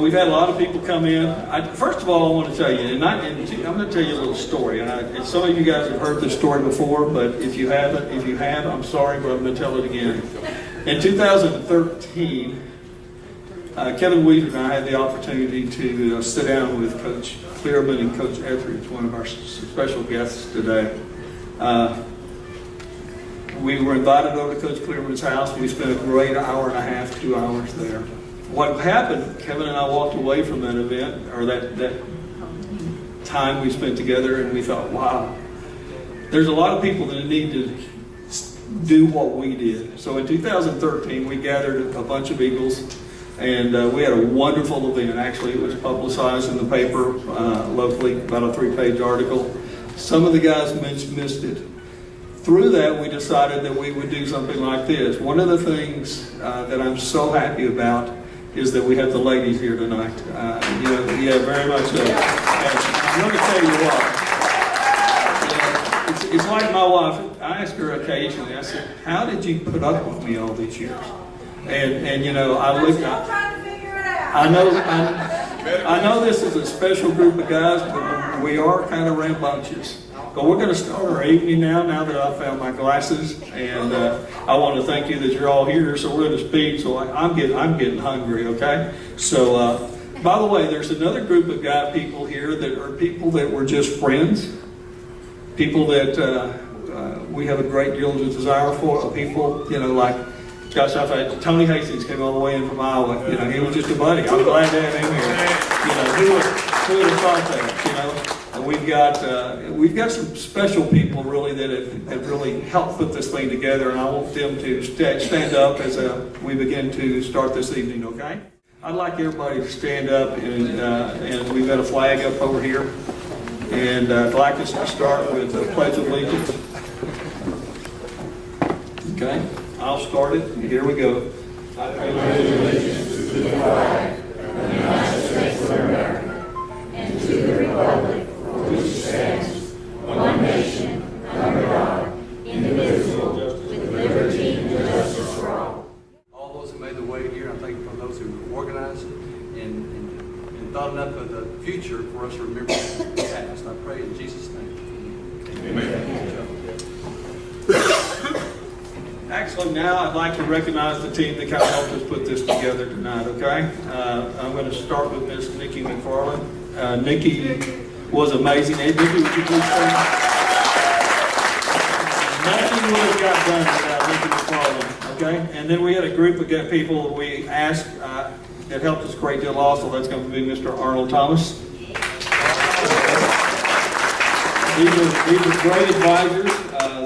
we've had a lot of people come in. First of all, I want to tell you, I'm going to tell you a little story. And some of you guys have heard this story before, but if you haven't, I'm sorry, but I'm going to tell it again. In 2013, Kevin Weaver and I had the opportunity to sit down with Coach Clearman and Coach Etheridge, one of our special guests today. We were invited over to Coach Clearman's house. We spent a great hour and a half, 2 hours there. What happened, Kevin and I walked away from that event, or that time we spent together, and we thought, wow, there's a lot of people that need to do what we did. So in 2013, we gathered a bunch of Eagles, and we had a wonderful event. Actually, it was publicized in the paper locally, about a 3-page article. Some of the guys missed it. Through that, we decided that we would do something like this. One of the things that I'm so happy about is that we have the ladies here tonight. Very much so. I'm going to tell you what. It's like my wife. I ask her occasionally, I said, how did you put up with me all these years? And I look at, I know this is a special group of guys, but we are kind of rambunctious. But we're going to start our evening now that I've found my glasses, and I want to thank you that you're all here. So we're going to speak. So I'm getting hungry. Okay. So by the way, there's another group of people here that are people that were just friends, people that we have a great deal of desire for. People, like, gosh, I've had Tony Hastings came all the way in from Iowa. He was just a buddy. I'm glad to have him here. Who would have thought that? And we've got some special people really that have really helped put this thing together, and I want them to stand up as we begin to start this evening. Okay? I'd like everybody to stand up, and we've got a flag up over here, and I'd like us to start with the Pledge of Allegiance. Okay? I'll start it. Here we go. I pledge allegiance to the flag of the United States of America and to the republic for which it stands, one nation, under God, indivisible, with liberty and justice for all. All those who made the way here, I thank for those who organized and thought enough of the future for us to remember the past. I pray in Jesus' name. Amen. Actually, now I'd like to recognize the team that kind of helped us put this together tonight, okay? I'm going to start with Miss Nikki McFarland. Nikki was amazing. Hey, Nikki, would you please stand? Nothing would have got done without Nikki McFarland, okay? And then we had a group of people that we asked that helped us a great deal also. That's going to be Mr. Arnold Thomas. These are great advisors.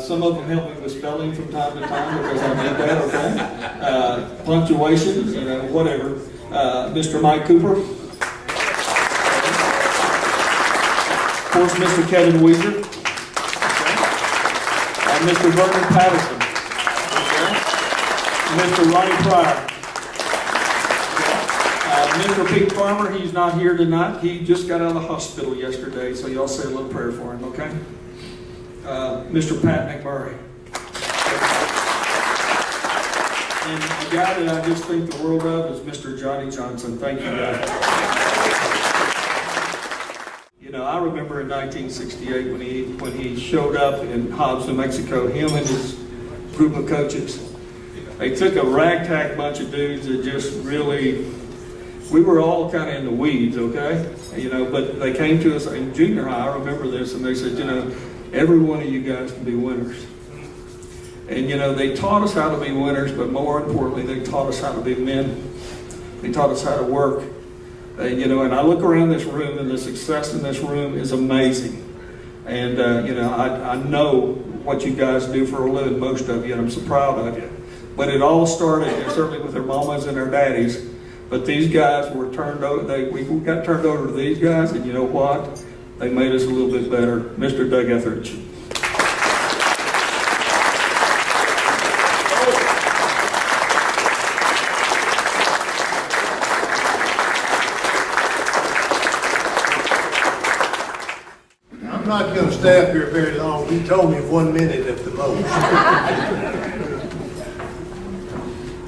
Some of them help me with spelling from time to time because I did that, okay? Punctuation, whatever. Mr. Mike Cooper. Of course, Mr. Kevin Weaver. Okay. And Mr. Vernon Patterson. Okay. Mr. Ronnie Pryor. Mr. Pete Farmer, he's not here tonight. He just got out of the hospital yesterday, so y'all say a little prayer for him, okay? Mr. Pat McMurray. And a guy that I just think the world of is Mr. Johnny Johnson. Thank you, guys. I remember in 1968 when he showed up in Hobbs, New Mexico, him and his group of coaches. They took a ragtag bunch of dudes that just really, we were all kind of in the weeds, okay? But they came to us in junior high, I remember this, and they said, every one of you guys can be winners. And they taught us how to be winners, but more importantly, they taught us how to be men. They taught us how to work. And I look around this room, and the success in this room is amazing. And I know what you guys do for a living, most of you, and I'm so proud of you. But it all started, certainly with their mamas and their daddies. But these guys were turned over. We got turned over to these guys, and you know what? They made us a little bit better. Mr. Doug Etheridge. I'm not going to stay up here very long. He told me 1 minute at the most.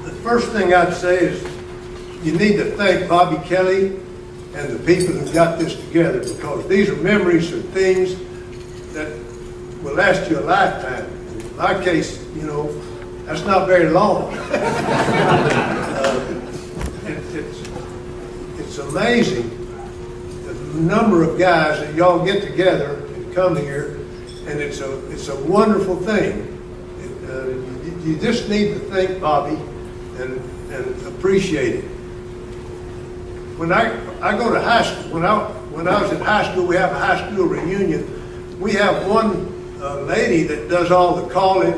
The first thing I'd say is you need to thank Bobby Kelly and the people who got this together, because these are memories of things that will last you a lifetime. In my case, you know, that's not very long. It's amazing the number of guys that y'all get together and come here, and it's a wonderful thing. You just need to think, Bobby, and appreciate it. When I go to high school, when I was in high school, we have a high school reunion. We have one lady that does all the calling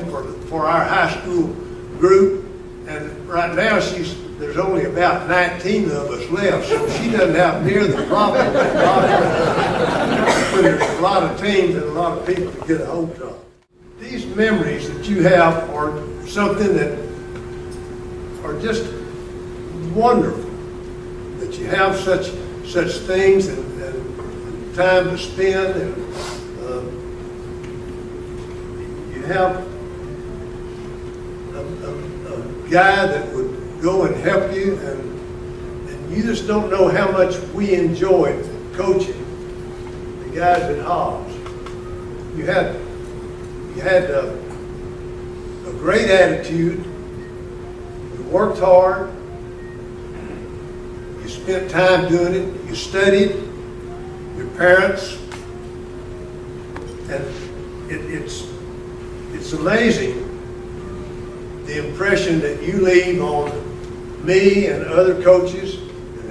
for our high school group, and right now there's only about 19 of us left, so she doesn't have near the problem that Bobby does. When there's a lot of teams and a lot of people to get a hold of. These memories that you have are something that are just wonderful. That you have such things and time to spend, and you have a guy that would go and help you, and you just don't know how much we enjoyed coaching the guys at Hobbs. You had a great attitude. You worked hard. You spent time doing it. You studied. Your parents, and it's amazing the impression that you leave on me and other coaches,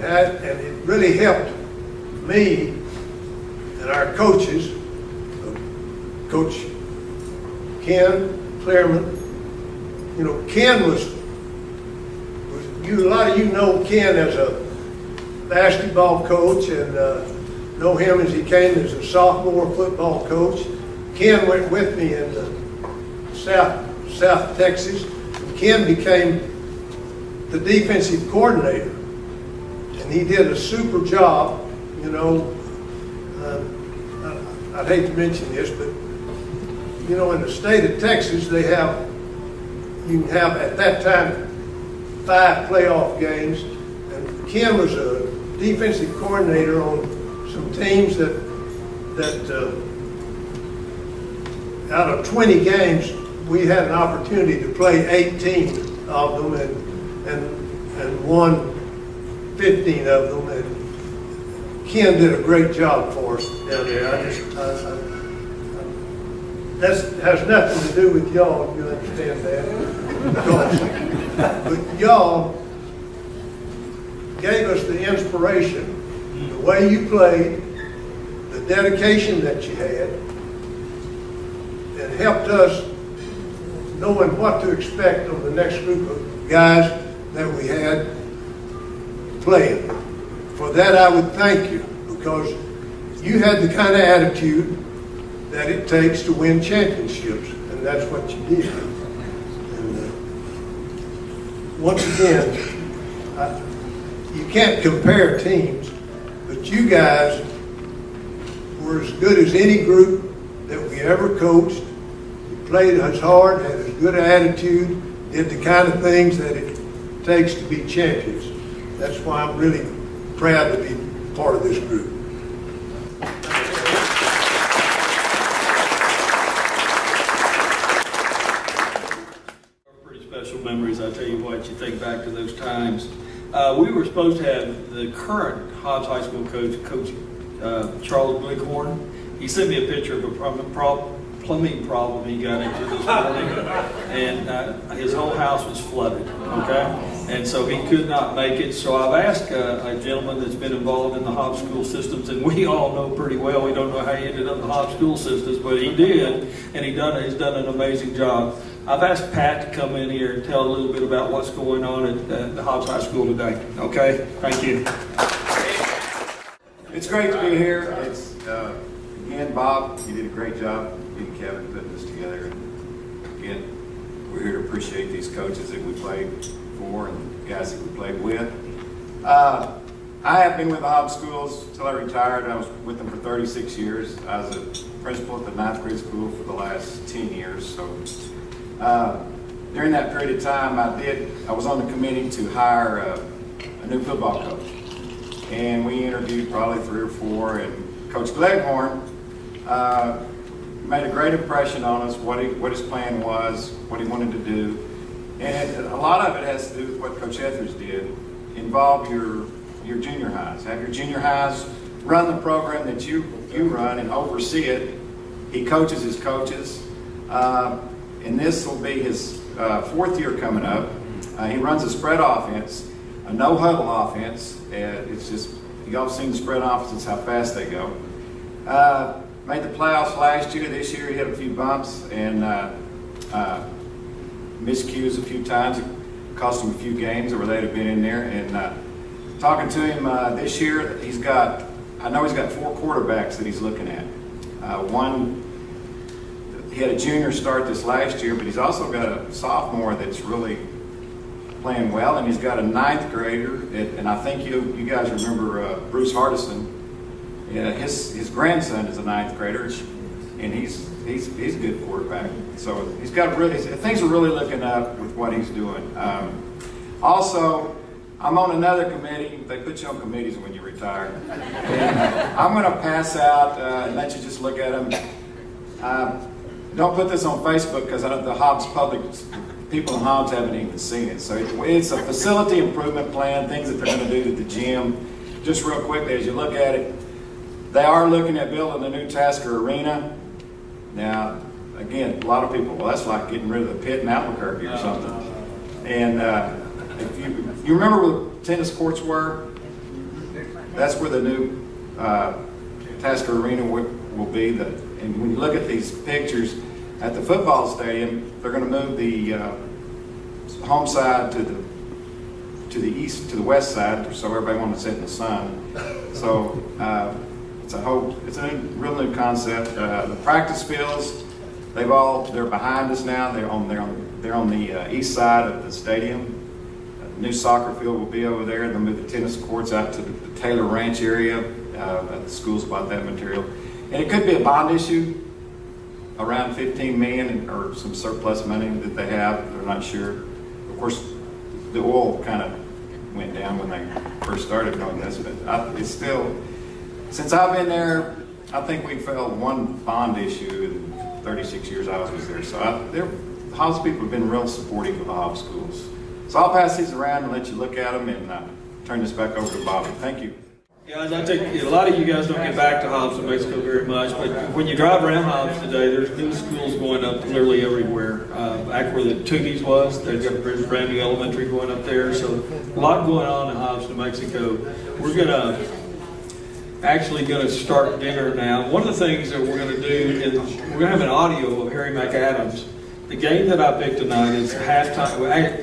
and it really helped me and our coaches, Coach Ken Clearman. You know, Ken a lot of you know Ken as a basketball coach, and know him as he came as a sophomore football coach. Ken went with me in South Texas. Ken became the defensive coordinator, and he did a super job. You know, I'd hate to mention this, but you know, in the state of Texas, you can have at that time 5 playoff games, and Ken was a defensive coordinator on some teams that out of 20 games, we had an opportunity to play 18 of them and won 15 of them. And Ken did a great job for us down there. That has nothing to do with y'all, if you understand that. But y'all gave us the inspiration, the way you played, the dedication that you had, and helped us knowing what to expect of the next group of guys that we had playing. For that, I would thank you, because you had the kind of attitude that it takes to win championships, and that's what you did. And once again, you can't compare teams, but you guys were as good as any group that we ever coached. You played as hard, had as good an attitude, did the kind of things that it takes to be champions. That's why I'm really proud to be part of this group. Pretty special memories. I tell you what, you think back to those times. We were supposed to have the current Hobbs High School coach, Charles Blickhorn. He sent me a picture of a plumbing problem he got into this morning, and his whole house was flooded, okay? And so he could not make it. So I've asked a gentleman that's been involved in the Hobbs school systems, and we all know pretty well, we don't know how he ended up in the Hobbs school systems, but he did, and he's done an amazing job. I've asked Pat to come in here and tell a little bit about what's going on at the Hobbs High School today. Okay? Thank you. It's great to be here. It's again, Bob, you did a great job. You and Kevin putting this together. And again, we're here to appreciate these coaches that we played for and guys that we played with. I have been with the Hobbs schools until I retired. I was with them for 36 years. I was a principal at the 9th grade school for the last 10 years. So during that period of time, I was on the committee to hire a new football coach. and we interviewed probably 3 or 4, and Coach Gleghorn made a great impression on us, what his plan was, what he wanted to do. And a lot of it has to do with what Coach Etheridge did. Involve your junior highs. Have your junior highs run the program that you run and oversee it. He coaches his coaches. And this will be his 4th year coming up. He runs a spread offense, a no-huddle offense. It's just, y'all seen the spread offenses, how fast they go. Made the playoffs last year. This year he had a few bumps and miscues a few times. It cost him a few games where they'd have been in there. And talking to him this year, I know he's got 4 quarterbacks that he's looking at. One, he had a junior start this last year, but he's also got a sophomore that's really playing well, and he's got a 9th grader, and I think you guys remember Bruce Hardison. Yeah, his grandson is a 9th grader, and he's a good quarterback. So he's got things are really looking up with what he's doing. Also, I'm on another committee. They put you on committees when you retire. And I'm going to pass out and let you just look at them. Don't put this on Facebook because the Hobbs people in Hobbs haven't even seen it. So it's a facility improvement plan, things that they're going to do to the gym. Just real quickly, as you look at it, they are looking at building a new Tasker Arena. Now, again, a lot of people, well, that's like getting rid of the pit in Albuquerque or something. And if you remember where tennis courts were, that's where the new Tasker Arena will be. And when you look at these pictures at the football stadium, they're going to move the home side to the east, to the west side, so everybody wants to sit in the sun. So it's a real new concept. The practice fields, they're behind us now. They're on the east side of the stadium. A new soccer field will be over there. They'll move the tennis courts out to the Taylor Ranch area. The schools bought that material. And it could be a bond issue, around $15 million or some surplus money that they have. They're not sure. Of course, the oil kind of went down when they first started doing this, but it's still, since I've been there, I think we filed one bond issue in 36 years I was there. So the Hobbs people have been real supportive of the Hobbs schools. So I'll pass these around and let you look at them and turn this back over to Bobby. Thank you. Guys, I think a lot of you guys don't get back to Hobbs, New Mexico very much, but when you drive around Hobbs today, there's new schools going up literally everywhere. Back where the Toogies was, they've got a brand new elementary going up there, so a lot going on in Hobbs, New Mexico. We're actually going to start dinner now. One of the things that we're going to do is we're going to have an audio of Harry McAdams. The game that I picked tonight is halftime.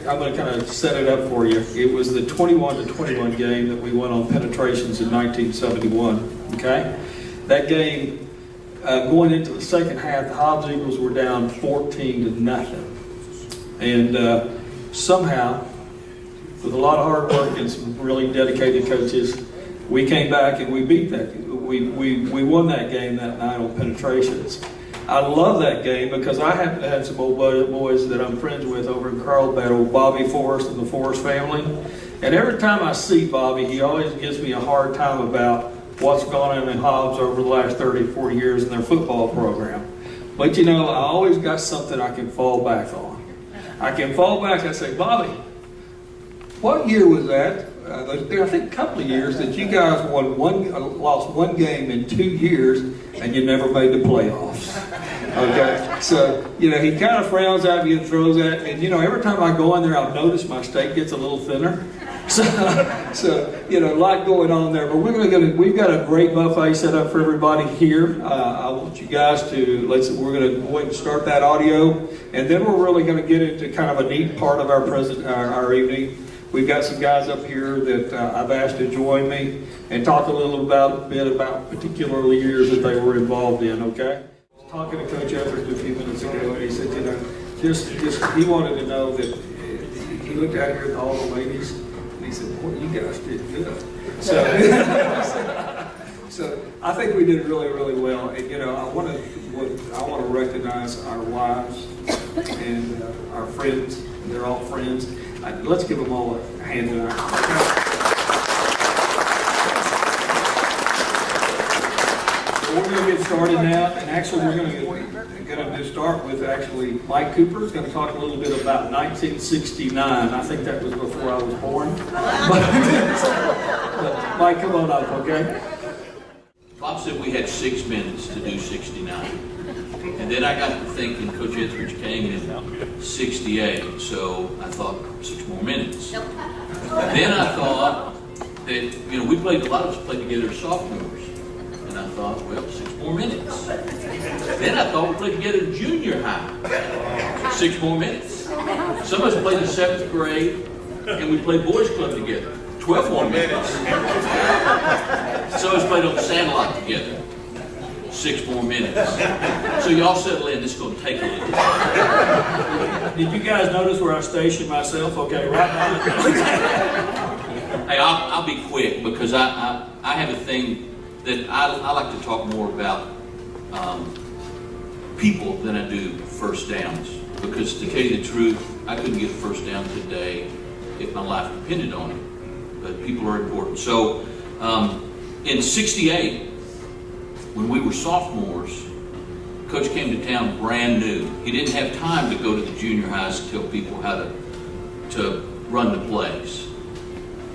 I'm going to kind of set it up for you. It was the 21-21 game that we won on penetrations in 1971. Okay, that game going into the second half, the Hobbs Eagles were down 14-0, and somehow, with a lot of hard work and some really dedicated coaches, we came back and we beat that. We won that game that night on penetrations. I love that game because I happen to have some old boys that I'm friends with over in Carlsbad, old Bobby Forrest and the Forrest family. And every time I see Bobby, he always gives me a hard time about what's gone on in Hobbs over the last 30, 40 years in their football program. But you know, I always got something I can fall back on. I can fall back and say, Bobby, what year was that? I think a couple of years that you guys lost one game in 2 years and you never made the playoffs. Okay, so you know he kind of frowns at me and throws at me, and you know every time I go in there, I've noticed my steak gets a little thinner. So you know a lot going on there, but we've got a great buffet set up for everybody here. I want you guys to we're going to go ahead and start that audio, and then we're really going to get into kind of a neat part of our evening. We've got some guys up here that I've asked to join me and talk a little bit about particular years that they were involved in, okay? I was talking to Coach Etheridge a few minutes ago, and he said, you know, he wanted to know that he looked out here at all the ladies, and he said, boy, you guys did good. So I think we did really, really well. And, you know, I want to recognize our wives and our friends. They're all friends. Let's give them all a hand tonight. we're going to get started now, and actually we're going to start with actually Mike Cooper is going to talk a little bit about 1969. I think that was before I was born. But Mike, come on up, okay? Bob said we had 6 minutes to do 69. And then I got to thinking, Coach Etheridge came in 68, so I thought 6 more minutes. Then I thought that, we played, a lot of us played together as sophomores. And I thought, well, 6 more minutes. Then I thought we played together in junior high. 6 more minutes. Some of us played in 7th grade, and we played boys club together. 12 more minutes. Some of us played on the Sandlot together. 6 more minutes. So y'all settle in, this is going to take a little bit. Did you guys notice where I stationed myself? Okay, right now. Hey, I'll be quick because I have a thing that I like to talk more about people than I do first downs. Because to tell you the truth, I couldn't get a first down today if my life depended on it. But people are important. So in 68, when we were sophomores, Coach came to town brand new. He didn't have time to go to the junior highs to tell people how to run the plays.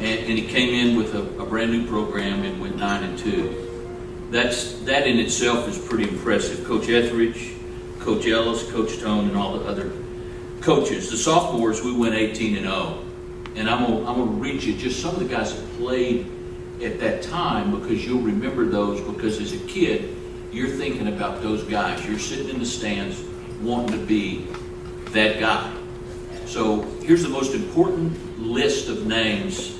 And he came in with a brand new program and went 9-2. That in itself is pretty impressive. Coach Etheridge, Coach Ellis, Coach Tone, and all the other coaches. The sophomores, we went 18-0. And I'm gonna read you just some of the guys that played at that time because you'll remember those because as a kid, you're thinking about those guys. You're sitting in the stands wanting to be that guy. So here's the most important list of names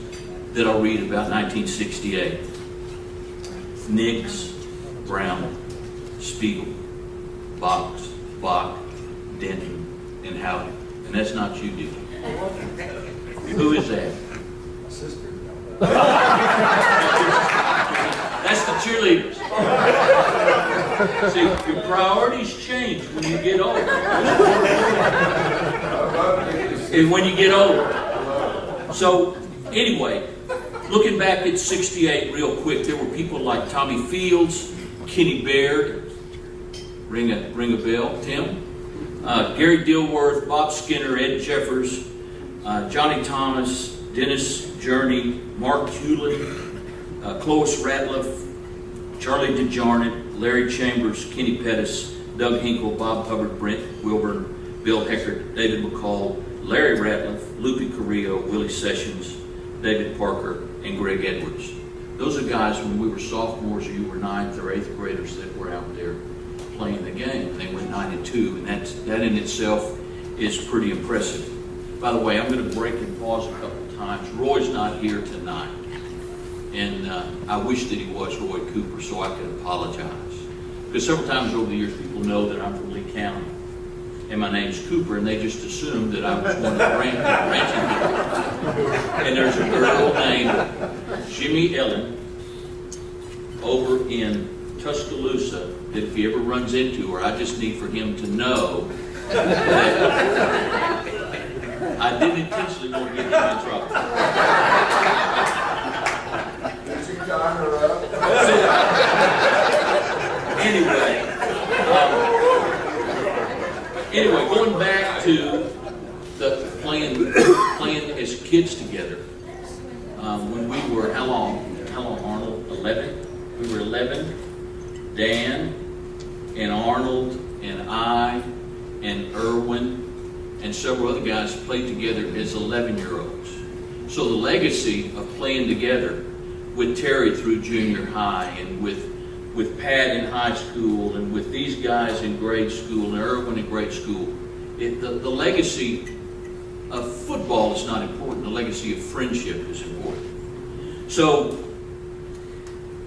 that I'll read about 1968. Nix, Brown, Spiegel, Box, Bach, Denton, and Howdy. And that's not you, Dick. Who is that? My sister. That's the cheerleaders. See, your priorities change when you get older. And when you get older. So, anyway, looking back at 68 real quick, there were people like Tommy Fields, Kenny Baird, ring a bell, Tim? Gary Dilworth, Bob Skinner, Ed Jeffers, Johnny Thomas, Dennis Journey, Mark Hewlett, Clovis Ratliff, Charlie DeJarnett, Larry Chambers, Kenny Pettis, Doug Hinkle, Bob Hubbard, Brent Wilburn, Bill Heckert, David McCall, Larry Ratliff, Lupe Carrillo, Willie Sessions, David Parker, and Greg Edwards. Those are guys when we were sophomores or you were 9th or 8th graders that were out there playing the game. They went 9-2, and that in itself is pretty impressive. By the way, I'm going to break and pause a couple of times. Roy's not here tonight, and I wish that he was Roy Cooper so I could apologize. Because several times over the years people know that I'm from Lee County, and my name's Cooper, and they just assumed that I was one of the ranching people. And there's a girl named Jimmy Ellen over in Tuscaloosa that if he ever runs into her, I just need for him to know that I didn't intentionally want to get him in trouble. Did you tie her up? Anyway, going back to the playing as kids together. When we were, how long, Arnold? 11? We were 11. Dan and Arnold and I and Irwin and several other guys played together as 11-year-olds. So the legacy of playing together with Terry through junior high and with Pat in high school and with these guys in grade school and Irwin in grade school, the legacy of football is not important. The legacy of friendship is important. So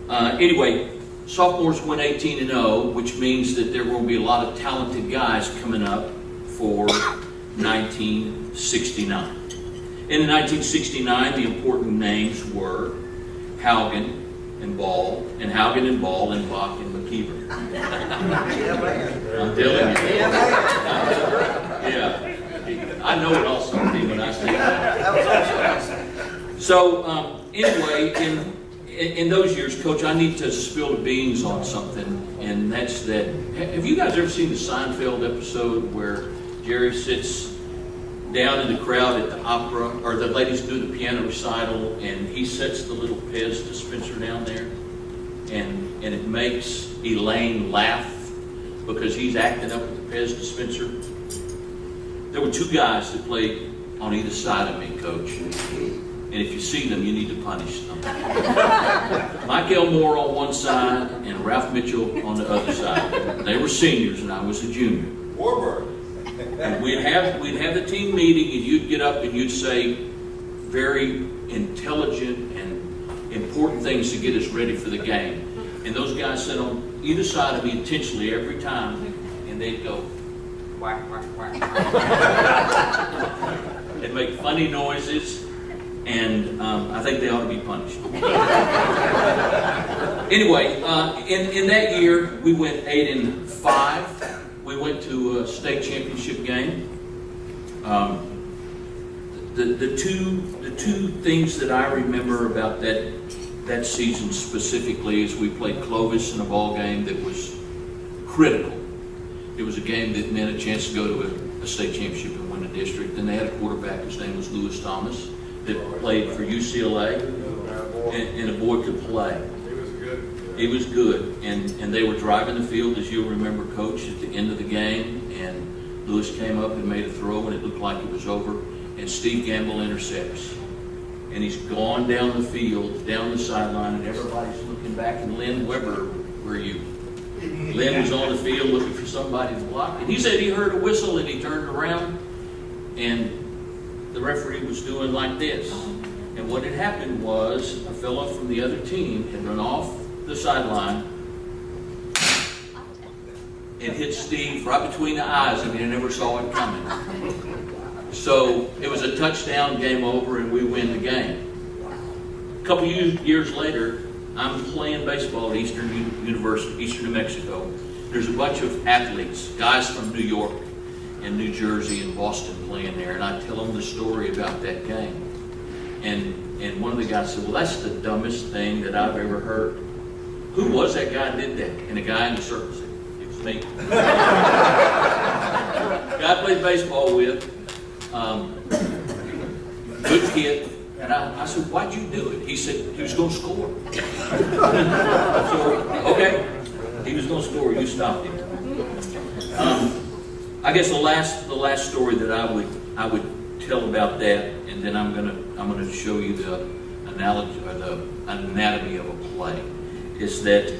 anyway, sophomores went 18-0, which means that there will be a lot of talented guys coming up for 1969. In 1969, the important names were Haugen and Ball, and Haugen and Ball, and Bach and McKeever. I'm telling you. Yeah. I know it also when I say that. So, anyway, in those years, Coach, I need to spill the beans on something, and that's that. Have you guys ever seen the Seinfeld episode where Jerry sits down in the crowd at the opera, or the ladies do the piano recital, and he sets the little Pez dispenser down there, and it makes Elaine laugh because he's acting up with the Pez dispenser? There were two guys that played on either side of me, Coach. And if you see them, you need to punish them. Mike Elmore on one side and Ralph Mitchell on the other side. They were seniors and I was a junior. Warbird. And we'd have the team meeting, and you'd get up and you'd say very intelligent and important things to get us ready for the game. And those guys sat on either side of me intentionally every time, and they'd go whack, whack, whack. They'd make funny noises, and I think they ought to be punished. Anyway, in that year, we went 8-5. We went to a state championship game. The two things that I remember about that season specifically is we played Clovis in a ball game that was critical. It was a game that meant a chance to go to a state championship and win a district. And they had a quarterback, his name was Lewis Thomas, that played for UCLA, and the boy could play. He was good, and they were driving the field, as you'll remember, Coach, at the end of the game, and Lewis came up and made a throw, and it looked like it was over, and Steve Gamble intercepts. And he's gone down the field, down the sideline, and everybody's looking back, and Lynn Weber, where are you? Lynn was on the field looking for somebody to block, and he said he heard a whistle, and he turned around, and the referee was doing like this. And what had happened was a fellow from the other team had run off the sideline and hit Steve right between the eyes, and he never saw it coming. So it was a touchdown, game over, and we win the game. A couple years later, I'm playing baseball at Eastern University, Eastern New Mexico. There's a bunch of athletes, guys from New York and New Jersey and Boston playing there, and I tell them the story about that game. And one of the guys said, well, that's the dumbest thing that I've ever heard. Who was that guy that did that? And the guy in the circle said, it was me. Guy I played baseball with, good kid. And I said, why'd you do it? He said, he was going to score. So, okay, he was going to score. You stopped him. I guess the last story that I would tell about that, and then I'm gonna show you the analogy or the anatomy of a play, is that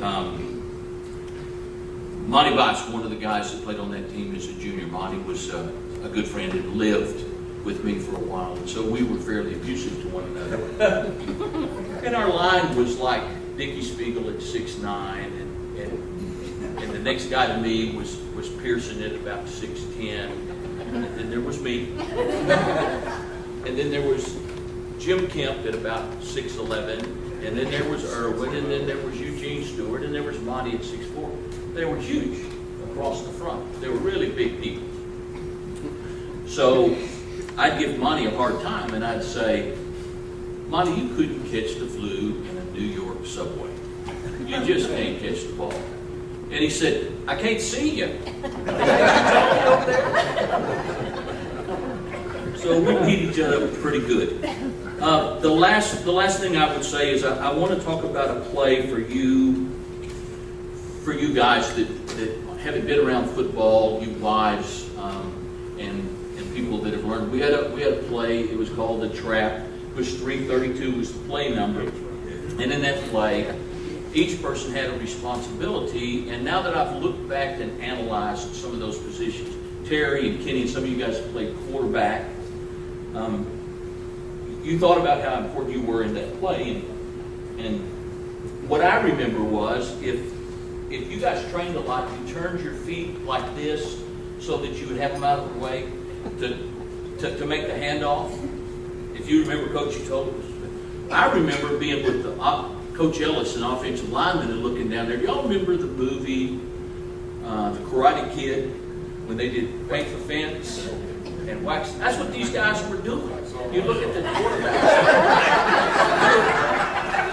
Monty Bice, one of the guys that played on that team as a junior. Monty was a good friend and lived with me for a while, and so we were fairly abusive to one another. And our line was like Dickie Spiegel at 6'9", and the next guy to me was Pearson at about 6'10", and then there was me, and then there was Jim Kemp at about 6'11", and then there was Irwin, and then there was Eugene Stewart, and there was Monty at 6'4". They were huge across the front. They were really big people. So I'd give Monty a hard time, and I'd say, Monty, you couldn't catch the flu in a New York subway. You just can't catch the ball. And he said, I can't see you. So we beat each other up pretty good. The last thing I would say is I want to talk about a play for you guys that haven't been around football, you wives, and people that have learned. We had a play. It was called The Trap. It was 332 was the play number, and in that play, each person had a responsibility. And now that I've looked back and analyzed some of those positions, Terry and Kenny and some of you guys have played quarterback. You thought about how important you were in that play, and what I remember was if you guys trained a lot, you turned your feet like this so that you would have them out of the way to make the handoff. If you remember, Coach, you told us. I remember being with Coach Ellis, an offensive lineman, and looking down there. Y'all remember the movie, The Karate Kid, when they did paint the fence and wax? That's what these guys were doing. You look at the quarterback.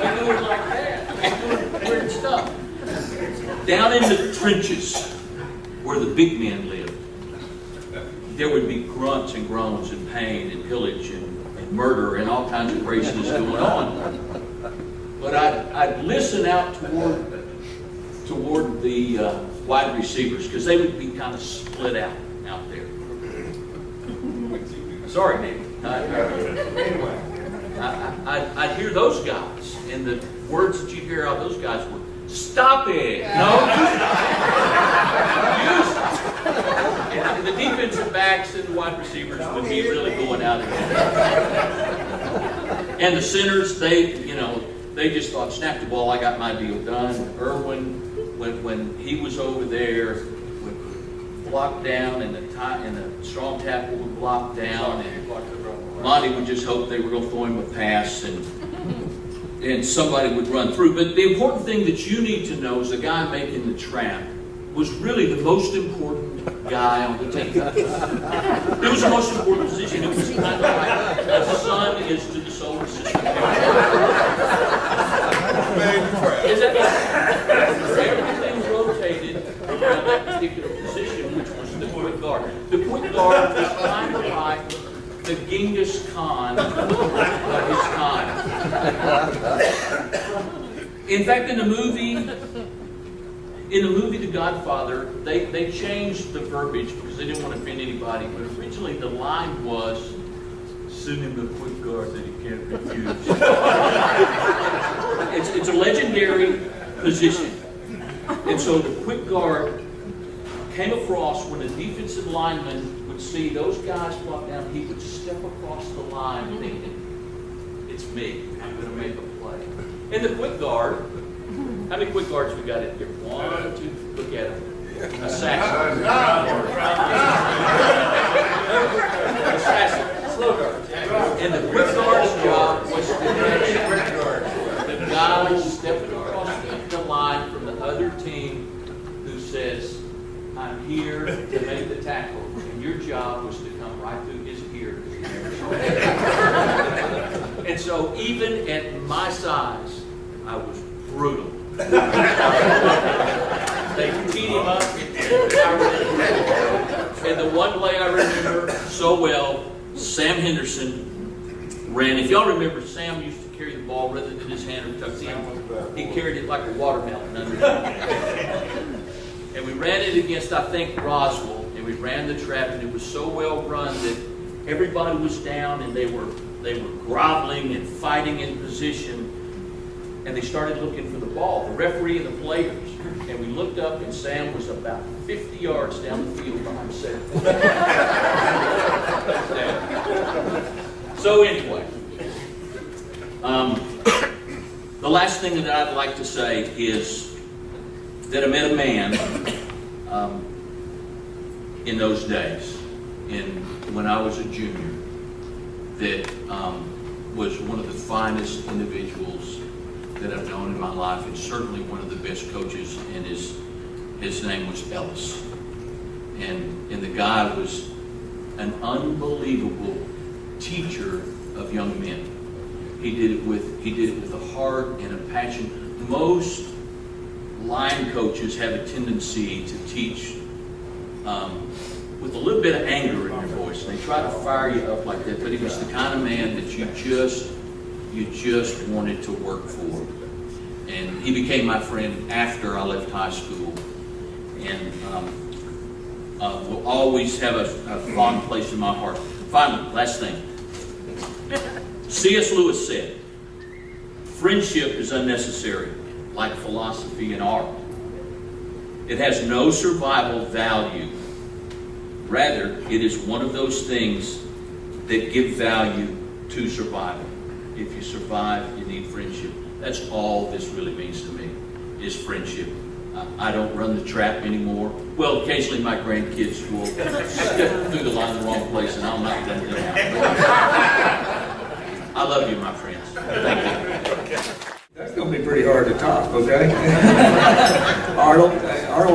They're doing like that. trenches where the big men lived, there would be grunts and groans and pain and pillage and murder and all kinds of craziness going on. But I'd listen out toward the wide receivers, because they would be kind of split out there. Sorry, Nick. I'd hear those guys, and the words that you hear out of those guys were, "Stop it! No, use it." And the defensive backs and the wide receivers would be really going out again. And the centers, they just thought, "Snap the ball, I got my deal done." Irwin, when he was over there, would block down, and the strong tackle would block down, and Monty would just hope they were going to throw him a pass, and somebody would run through. But the important thing that you need to know is the guy making the trap was really the most important guy on the team. It was the most important position. It was kind of like the sun is to the solar system. Everything rotated around that particular position, which was the point guard. The point guard was kind of like the Genghis Khan of his time. In fact, in the movie The Godfather, they changed the verbiage because they didn't want to offend anybody. But originally, the line was, "Send him a quick guard that he can't refuse." It's a legendary position, and so the quick guard came across when the defensive lineman would see those guys block down. He would step across the line thinking, "It's me. I'm going to make a play." And the quick guard. How many quick guards we got in here? 1, 2, look at them. Assassin. Assassin. Slow guard. And the quick guard's job was to catch the guy stepping across the line from the other team who says, "I'm here to make the tackle." And your job was to come right through his ear. And so even at my size, I was brutal. They beat him up, and the one play I remember so well, Sam Henderson ran. If y'all remember, Sam used to carry the ball rather than his hand or tucked in. He carried it like a watermelon underneath. And we ran it against, I think, Roswell, and we ran the trap, and it was so well run that everybody was down, and they were groveling and fighting in position. And they started looking for the ball, the referee and the players. And we looked up, and Sam was about 50 yards down the field by himself. So anyway, the last thing that I'd like to say is that I met a man in those days, when I was a junior, that was one of the finest individuals that I've known in my life, and certainly one of the best coaches, and his name was Ellis. And the guy was an unbelievable teacher of young men. He did it with a heart and a passion. Most line coaches have a tendency to teach with a little bit of anger in their voice. They try to fire you up like that, but he was the kind of man that you just wanted to work for. And he became my friend after I left high school, and will always have a fond place in my heart. Finally, last thing. C.S. Lewis said, "Friendship is unnecessary, like philosophy and art. It has no survival value. Rather, it is one of those things that give value to survival. If you survive, you need friendship." That's all this really means to me, is friendship. I don't run the trap anymore. Well, occasionally my grandkids will step through the line in the wrong place, and I'll knock them down. I love you, my friends. Thank you. That's going to be pretty hard to top, okay? Arnold,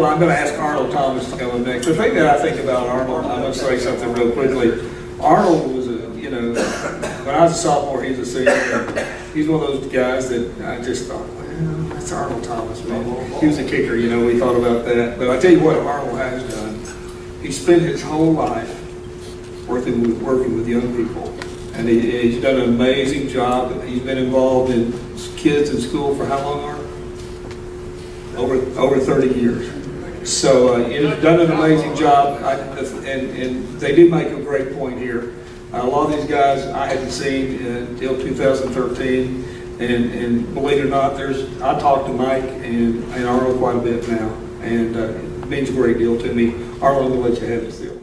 I'm going to ask Arnold Thomas to come in next. The thing that I think about Arnold, I'm going to say something real quickly. Arnold was when I was a sophomore, he was a senior. he's one of those guys that I just thought, well, that's Arnold Thomas, man. He was a kicker, you know, we thought about that. But I tell you what Arnold has done. He spent his whole life working with young people. And he's done an amazing job. He's been involved in kids in school for how long, Arnold? Over 30 years. So he's done an amazing job. And they did make a great point here. A lot of these guys I hadn't seen until 2013. And believe it or not, I talked to Mike and Arnold quite a bit now. And it means a great deal to me. Arnold, I'm going to let you have this deal.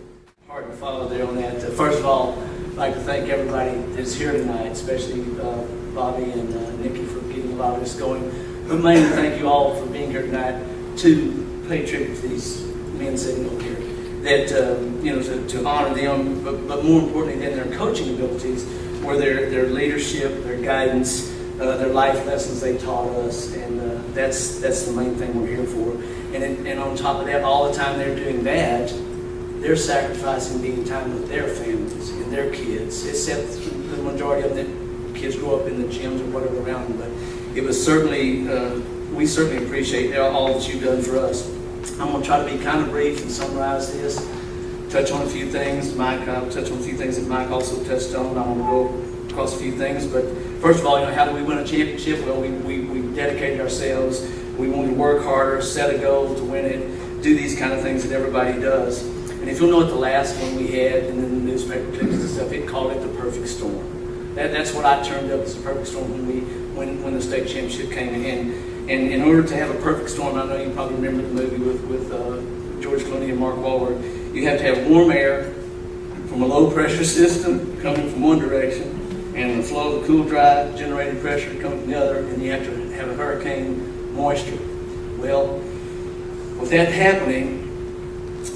Hard to follow there on that. First of all, I'd like to thank everybody that's here tonight, especially Bobby and Nikki for getting a lot of this going. But mainly thank you all for being here tonight to pay tribute to these men sitting over here. That, you know, to honor them, but more importantly than their coaching abilities, were their leadership, their guidance, their life lessons they taught us, and that's the main thing we're here for. And on top of that, all the time they're doing that, they're sacrificing being time with their families and their kids, except the majority of them kids grow up in the gyms or whatever around them. But it was certainly, we certainly appreciate all that you've done for us. I'm going to try to be kind of brief and summarize this, touch on a few things. Mike, I'll touch on a few things that Mike also touched on. I want to go across a few things. But first of all, you know, how do we win a championship? Well, we dedicated ourselves. We wanted to work harder, set a goal to win it, do these kind of things that everybody does. And if you'll know, at the last one we had, and then the newspaper clips and stuff, it called it the perfect storm. That's what I termed up as the perfect storm when the state championship came in. And in order to have a perfect storm, I know you probably remember the movie with George Clooney and Mark Wahlberg. You have to have warm air from a low pressure system coming from one direction, and the flow of the cool, dry generated pressure coming from the other, and you have to have a hurricane moisture. Well, with that happening, that's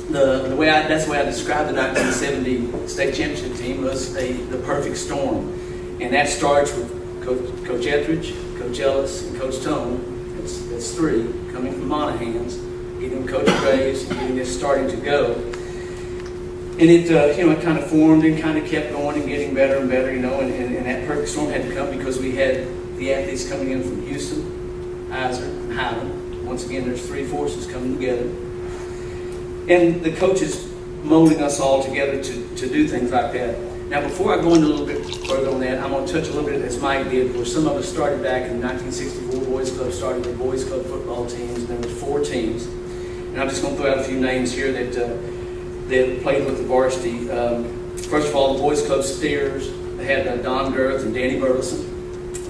the way I described the 1970 state championship team was the perfect storm, and that starts with Coach Etheridge, Coach Ellis, and Coach Tone. That's three coming from Monaghan's, getting Coach Graves, and getting this starting to go. And it it kind of formed and kind of kept going and getting better and better, and that perfect storm had to come because we had the athletes coming in from Houston, Iser, and Highland. Once again, there's three forces coming together. And the coaches molding us all together to do things like that. Now, before I go into a little bit further on that, I'm going to touch a little bit as Mike did, where some of us started back in 1964. Boys Club started with Boys Club football teams, and there were 4 teams. And I'm just going to throw out a few names here that played with the varsity. First of all, the Boys Club Steers, they had Don Girth and Danny Burleson.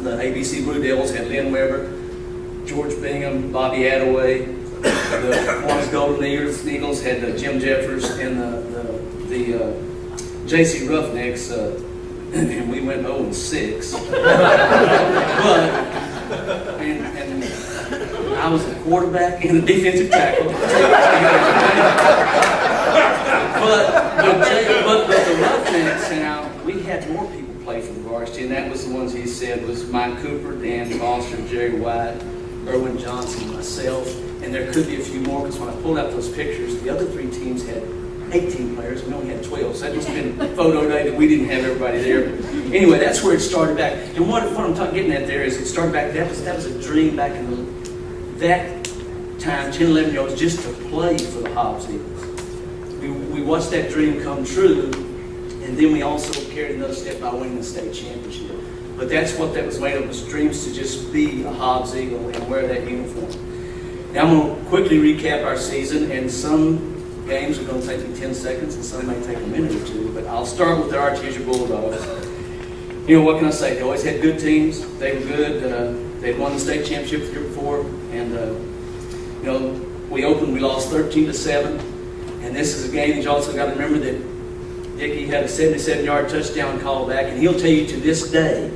The ABC Blue Devils had Lynn Weber, George Bingham, Bobby Attaway. The Kiwanis Golden Eagles had Jim Jeffers, and the J.C. Roughnecks, and we went 0-6. But I was a quarterback and a defensive tackle. but the Roughnecks, now we had more people play for the varsity, and that was the ones he said was Mike Cooper, Dan Foster, Jerry White, Erwin Johnson, myself, and there could be a few more because when I pulled out those pictures, the other 3 teams had 18 players, and we only had 12, so that must have been photo day that we didn't have everybody there. Anyway, that's where it started back. And what I'm getting at there is it started back, that was a dream back in that time, 10, 11 year olds, just to play for the Hobbs Eagles. We watched that dream come true, and then we also carried another step by winning the state championship. But that's what that was made of, was dreams to just be a Hobbs Eagle and wear that uniform. Now I'm going to quickly recap our season, and some games are going to take me 10 seconds, and some may take a minute or two, but I'll start with the Artesia Bulldogs. You know, what can I say? They always had good teams. They were good. They'd won the state championship the year before, and we lost 13-7, and this is a game that you also got to remember that Dickie had a 77-yard touchdown call back, and he'll tell you to this day,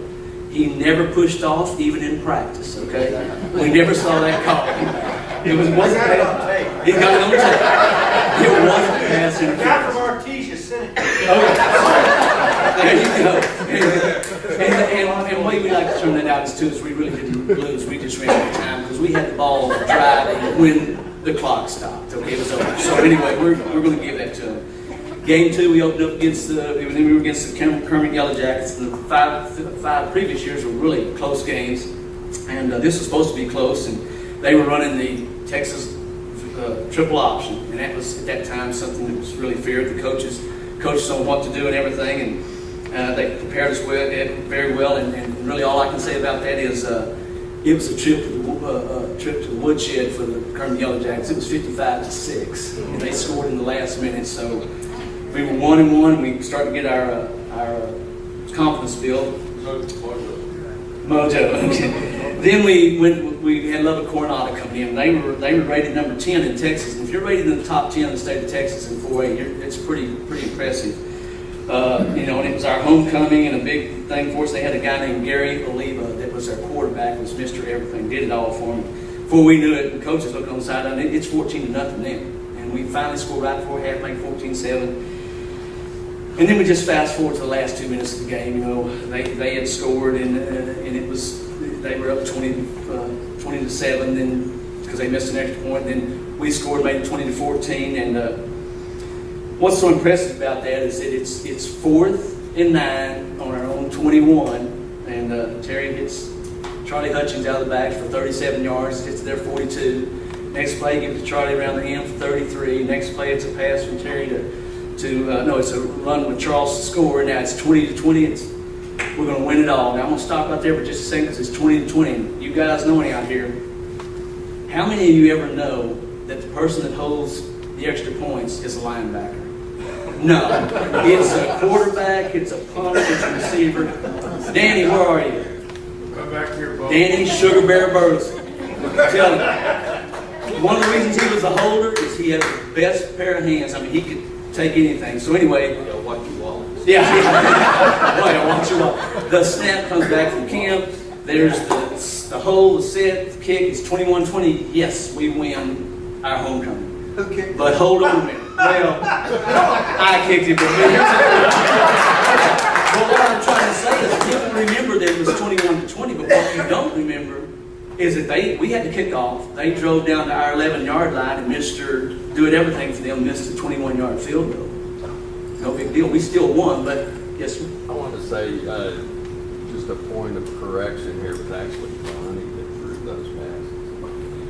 he never pushed off, even in practice, okay? We never saw that call. It wasn't bad. He got it on tape. It wasn't pass interference. The guy from Artesia sent it. There you go. And the way we like to turn that out is, too, is we really didn't lose. We just ran out of time because we had the ball drive when the clock stopped. Okay, it was over. So anyway, we're going to give that to him. Game 2, we opened up against we were against the Kermit Yellow Jackets. The five previous years were really close games, and this was supposed to be close. And they were running the Texas triple option, and that was at that time something that was really feared. The coaches on what to do and everything, and they prepared us very well. And really, all I can say about that is it was a trip to the woodshed for the Kermit Yellow Jackets. It was 55-6, and they scored in the last minute. So we were 1-1. We started to get our confidence built. Mojo. Okay. Then we had Lubbock Coronado coming in. They were rated number 10 in Texas. And if you're rated in the top 10 in the state of Texas in 4A, it's pretty impressive. And it was our homecoming and a big thing for us. They had a guy named Gary Oliva that was our quarterback, was Mr. Everything, did it all for me. Before we knew it, the coaches looked on the sideline, it's 14-0 then. And we finally scored right before half, made 14-7. And then we just fast forward to the last 2 minutes of the game. They had scored, and they were up 20-7. Then because they missed an extra point, then we scored, made it 20-14. And what's so impressive about that is that it's 4th and 9 on our own 21, and Terry gets Charlie Hutchins out of the back for 37 yards, gets to their 42. Next play, gives to Charlie around the end for 33. Next play, it's a pass from Terry it's a run with Charles to score. Now it's 20-20. We're going to win it all. Now I'm going to stop right there for just a second because it's 20-20. You guys know me out here. How many of you ever know that the person that holds the extra points is a linebacker? No. It's a quarterback, it's a punter, it's a receiver. Danny, where are you? Come back here, Bob. Danny Sugar Bear Burleson. Tell you. One of the reasons he was a holder is he had the best pair of hands. I mean, he could take anything. So anyway, Watch your walls. yeah. Well, watch your wall. The snap comes back from camp. There's the hole, the set, the kick. It's 21-20. Yes, we win our homecoming. Okay. But hold on a minute. Well, I kicked it, but what I'm trying to say is people remember that it was 21-20, but what you don't remember is that we had to kick off. They drove down to our 11-yard line, and Mr. Do It Everything for them missed a 21-yard field goal. No big deal. We still won, but yes, sir. I wanted to say just a point of correction here. It was actually Ronnie that threw those passes.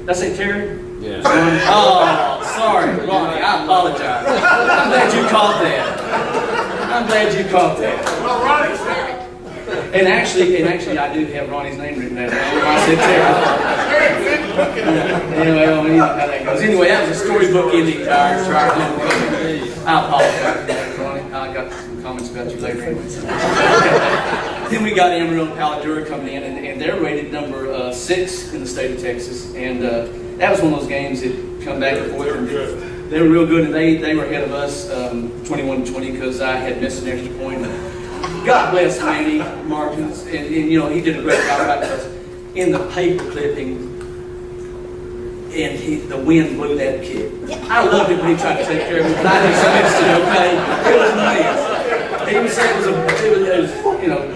Did I say Terry? Yeah. Oh, sorry, Ronnie. I apologize. I'm glad you caught that. Well, Ronnie's there. And actually, I do have Ronnie's name written down. I said Terry. Anyway, you know how that goes. Anyway, that was a storybook ending to our homecoming. I apologize, Ronnie. I got some comments about you later anyway. So. Then we got Amarillo and Paladura coming in, and they're rated number 6 in the state of Texas. And that was one of those games that come back and forth. And they were real good, and they were ahead of us 21-20 because I had missed an extra point. God bless Manny Martins, and he did a great job about us in the paper clipping, and the wind blew that kick. I loved it when he tried to take care of it, but I just missed it. Okay, it was nice. He would say it was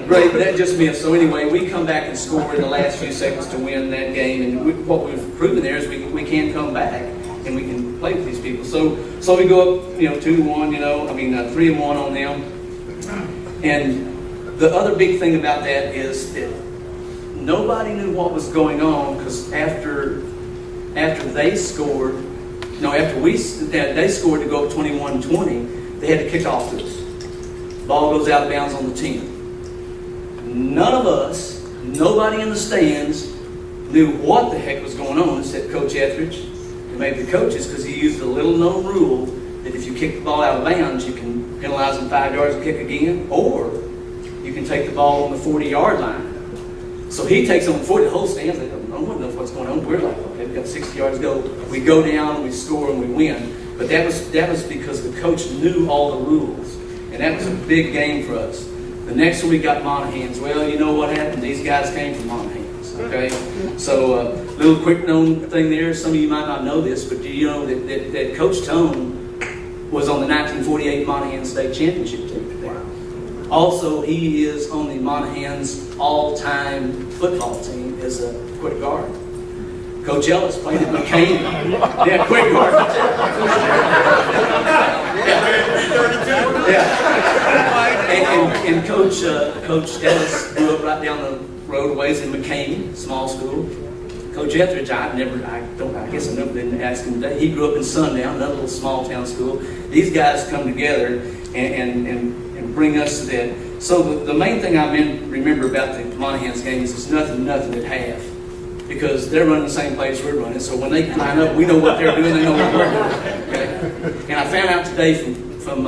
great, but that just missed. So anyway, we come back and score in the last few seconds to win that game, and what we've proven there is we can come back and we can play with these people. So we go up 2-1, 3-1 on them. And the other big thing about that is that nobody knew what was going on because after they scored, they scored to go up 21-20, they had to kick off to us. Ball goes out of bounds on the 10. None of us, nobody in the stands, knew what the heck was going on except Coach Etheridge and maybe the coaches because he used a little known rule that if you kick the ball out of bounds, you can penalize them 5 yards and kick again, or you can take the ball on the 40-yard line. So he takes on the 40, the whole stands, they don't know what's going on. We're like, okay, we've got 60 yards to go. We go down, we score, and we win. But that was because the coach knew all the rules, and that was a big game for us. The next one we got Monahans. Well, you know what happened? These guys came from Monahans, okay? So little quick known thing there, some of you might not know this, but do you know that Coach Tone was on the 1948 Monahan State Championship team. Wow. Also, he is on the Monahan's all-time football team as a quick guard. Coach Ellis played at McCain. Yeah, quick guard. Yeah. And Coach Ellis grew up right down the roadways in McCain, small school. Coach Etheridge, I guess I never didn't ask him today. He grew up in Sundown, another little small town school. These guys come together and bring us to that. So the main thing I remember about the Monahan's game is it's nothing at half. Because they're running the same plays we're running. So when they line up, we know what they're doing, they know what we're doing. Okay? And I found out today from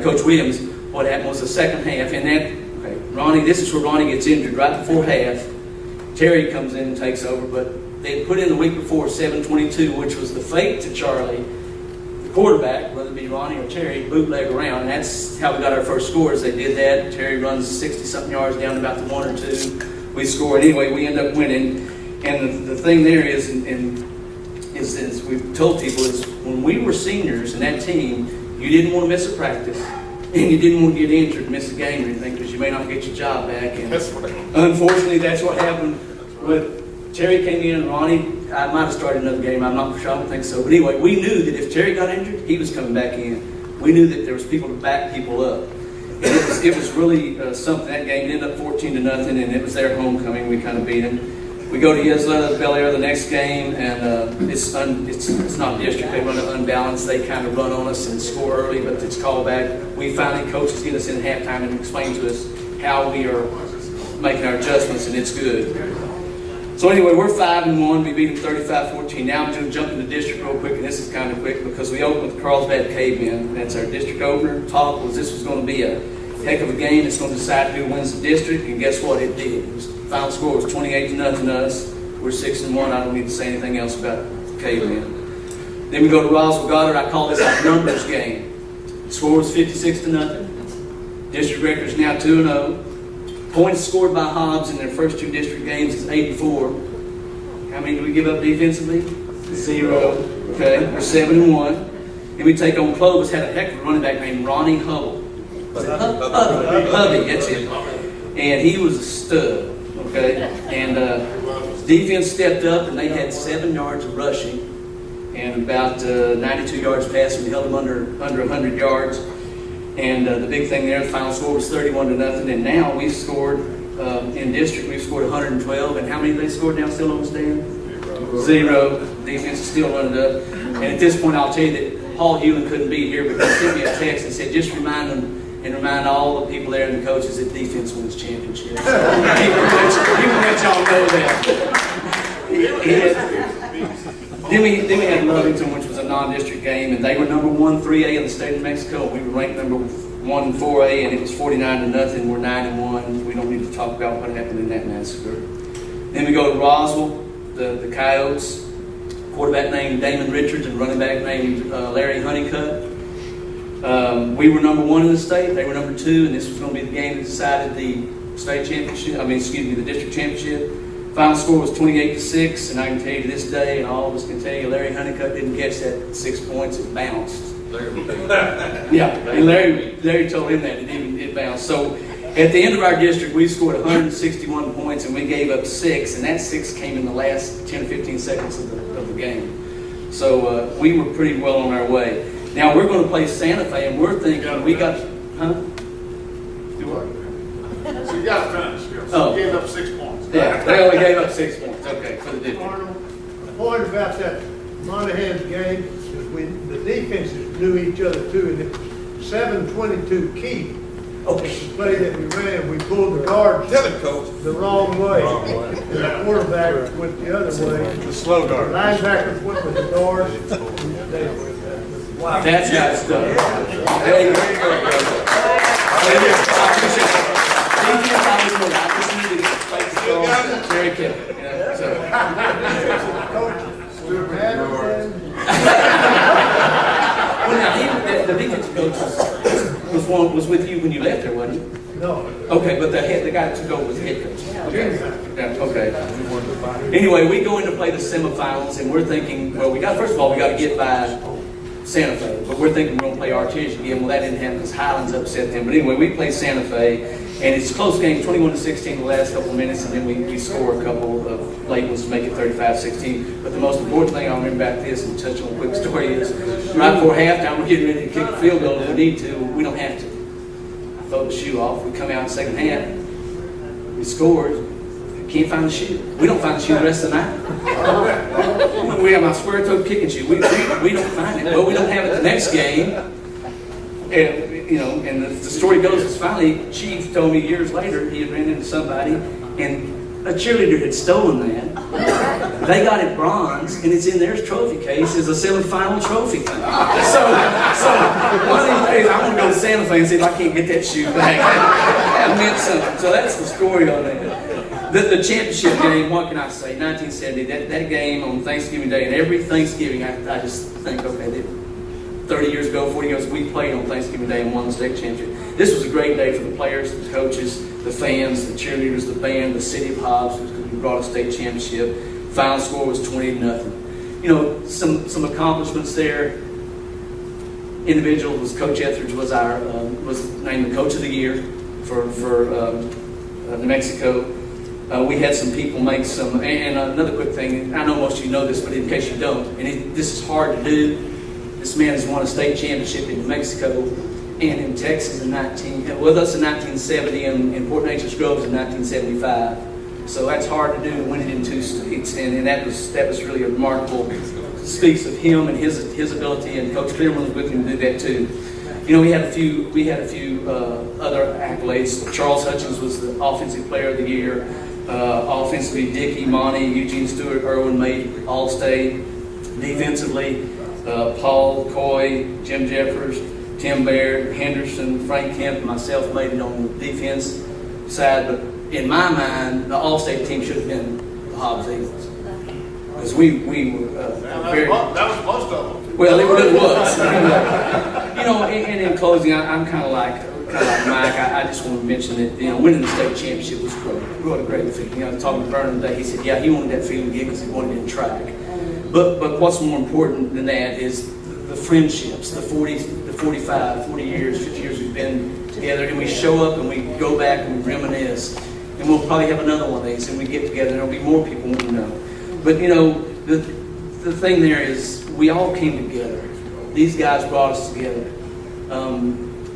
Coach Williams what happened was the second half. And Ronnie, this is where Ronnie gets injured right before half. Terry comes in and takes over, but they put in the week before 7:22, which was the fake to Charlie. The quarterback, whether it be Ronnie or Terry, bootleg around, and that's how we got our first scores. They did that. Terry runs 60-something yards down to about the 1 or 2. We score anyway. We end up winning. And the thing there is, is we've told people, is when we were seniors in that team, you didn't want to miss a practice, and you didn't want to get injured, miss a game or anything, because you may not get your job back. And unfortunately, that's what happened. With Terry came in and Ronnie, I might have started another game. I'm not sure. I don't think so. But anyway, we knew that if Terry got injured, he was coming back in. We knew that there was people to back people up. And it was really something. That game ended up 14-0, and it was their homecoming. We kind of beat them. We go to Yesla, Bel Air the next game, and it's not district. They run it unbalanced. They kind of run on us and score early, but it's called back. We finally, coaches get us in halftime and explain to us how we are making our adjustments, and it's good. So anyway, we're 5-1. We beat them 35-14. Now I'm going to jump into district real quick, and this is kind of quick because we opened with Carlsbad Cavemen. That's our district opener. Talk was this was going to be a heck of a game. It's going to decide who wins the district, and guess what? It did. Final score was 28-0 to us. We're 6-1. I don't need to say anything else about Cavemen. Then we go to Roswell Goddard. I call this a numbers game. The score was 56-0. District record is now 2-0. Points scored by Hobbs in their first 2 district games is 84. How many do we give up defensively? 0. Okay, we're 7-1. Then we take on Clovis. Had a heck of a running back named Ronnie Hubble. Hubby, that's it. And he was a stud. Okay, and defense stepped up, and they had 7 yards of rushing and about 92 yards passing. We held them under 100 yards. And the big thing there, the final score was 31-0. And now we've scored in district. We've scored 112. And how many they scored now? Still on the stand? 0. Defense is still running up. And at this point, I'll tell you that Paul Hewlin couldn't be here, but he sent me a text and said, just remind them. And remind all the people there and the coaches that defense wins championships. He will let y'all know that. Then we had Lovington, which was a non-district game, and they were number 1 3A in the state of Mexico. We were ranked number 1 4A, and it was 49-0. We're 9-1. We don't need to talk about what happened in that massacre. Then we go to Roswell, the Coyotes. Quarterback named Damon Richards and running back named Larry Honeycutt. We were number 1 in the state. They were number 2, and this was going to be the game that decided the state championship. The district championship. Final score was 28-6, and I can tell you to this day, and all of us can tell you, Larry Honeycutt didn't catch that 6 points. It bounced. Yeah, and Larry told him that it bounced. So at the end of our district, we scored 161 points, and we gave up 6, and that 6 came in the last 10 or 15 seconds of the game. So we were pretty well on our way. Now we're going to play Santa Fe, and we're thinking we got, Do what? So you got to finish. Oh. You gave up 6 points. Yeah, they only gave up 6 points. Okay, for the district. Arnold, the point about that Monahan's game is the defenses knew each other too, and it was 7-22 key. Okay. The play that we ran, we pulled the guards the wrong way. And the quarterback went the other way. The slow The dart. linebackers went with the guards. Wow, that's got stuff. There you go, brother. I appreciate it. Defense, I was good. I just needed to get the space to go. Very careful. You know, Well, now, the defensive coach was with you when you left there, wasn't he? No. Okay, but the guy that took over was the head coach. Okay. Yeah, okay. Anyway, we go in to play the semifinals, and we're thinking, well, first of all, we got to get by Santa Fe, but we're thinking we're going to play Artesia again. Well, that didn't happen because Highlands upset them. But anyway, we play Santa Fe, and it's a close game, 21-16 the last couple of minutes, and then we score a couple of late late ones to make it 35-16. But the most important thing I remember about this, and touch on a quick story, is right before halftime, we're getting ready to kick a field goal if we need to. We don't have to. Throw the shoe off. We come out in the second half. We scored. Can't find the shoe. We don't find the shoe the rest of the night. We have my square-toed kicking shoe. We don't find it. But we don't have it the next game. And, you know, and the story goes is finally, Chief told me years later he had ran into somebody and a cheerleader had stolen that. They got it bronze, and it's in their trophy case as a semi-final trophy thing. So one of these days I'm going to go to Santa Fe and see if I can't get that shoe back. That meant something. So that's the story on that. The championship game, what can I say? 1970, that game on Thanksgiving Day, and every Thanksgiving I just think, okay, 30 years ago, 40 years ago, we played on Thanksgiving Day and won the state championship. This was a great day for the players, the coaches, the fans, the cheerleaders, the band, the city of Hobbs, because we brought a state championship. Final score was 20-0. You know, some accomplishments there. Individual was Coach Etheridge was named the Coach of the Year for New Mexico. We had some people make some, and another quick thing, I know most of you know this, but in case you don't, and this is hard to do, this man has won a state championship in New Mexico and in Texas with us in 1970 and in Port Nature's Groves in 1975. So that's hard to do, to win it in 2 states, and that was really remarkable. Speaks of him and his ability, and Coach Clearman was with him to do that too. You know, we had a few other accolades. Charles Hutchins was the Offensive Player of the Year. Offensively, Dickey, Monty, Eugene Stewart, Irwin made All-State. Defensively, Paul Coy, Jim Jeffers, Tim Baird, Henderson, Frank Kemp, and myself made it on the defense side. But in my mind, the All-State team should have been the Hobbs Eagles, because we were very. That was most of them. Well, it really was. You know, and in closing, I'm kind of like Mike. I just want to mention that, you know, winning the state championship was great. What a great feeling. You know, talking to Vernon today, he said, yeah, he wanted that feeling again because he wanted it in track. But what's more important than that is the friendships, the 45, 40 years, 50 years we've been together, and we show up and we go back and we reminisce. And we'll probably have another one of these, and we get together, and there'll be more people we know. But, you know, the thing there is we all came together. These guys brought us together.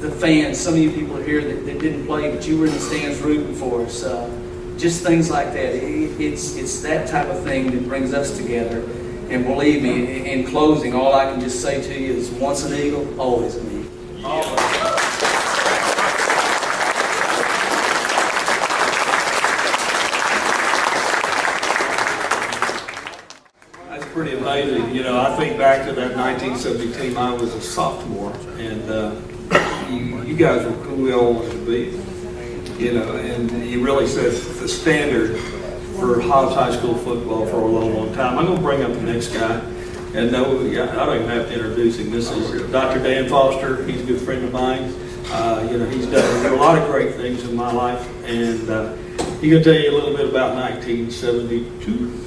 The fans, some of you people are here that didn't play, but you were in the stands rooting for us. Just things like that. It's that type of thing that brings us together. And believe me, in closing, all I can just say to you is once an Eagle, always an Eagle. That's pretty amazing. You know, I think back to that 1970 team. I was a sophomore, and you guys were who we all wanted to be. You know, and you really set the standard for Hobbs High School football for a long, long time. I'm going to bring up the next guy. And no, I don't even have to introduce him. This is Dr. Dan Foster. He's a good friend of mine. You know, he's done a lot of great things in my life. And he's going to tell you a little bit about 1972.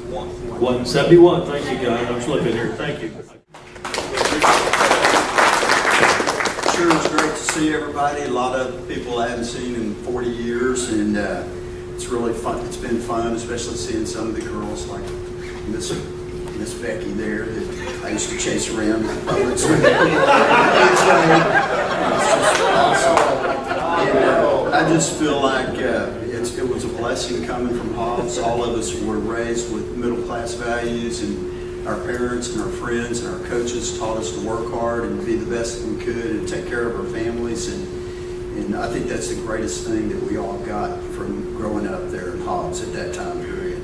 171. Thank you, guys. I'm just looking here. Thank you. Sure, it's great to see everybody. A lot of people I haven't seen in 40 years, and it's really fun. It's been fun, especially seeing some of the girls like Miss Becky there that I used to chase around in the public school. It's just awesome. And I just feel like it was a blessing coming from Hobbs. All of us were raised with middle-class values, and our parents and our friends and our coaches taught us to work hard and be the best that we could and take care of our families. And I think that's the greatest thing that we all got from growing up there in Hobbs at that time period.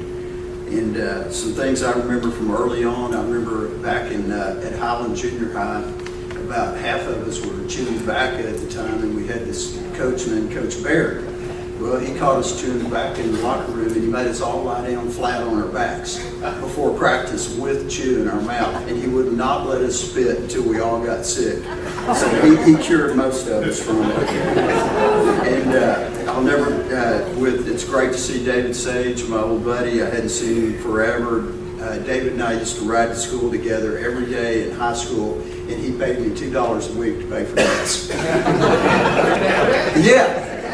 And some things I remember from early on, I remember back at Highland Junior High, about half of us were chewing tobacco at the time, and we had this coach named Coach Baird. Well, he caught us chewing tobacco in the locker room, and he made us all lie down flat on our backs before practice with chew in our mouth, and he would not let us spit until we all got sick. So he cured most of us from it. And I'll never, it's great to see David Sage, my old buddy. I hadn't seen him forever. David and I used to ride to school together every day in high school, and he paid me $2 a week to pay for gas.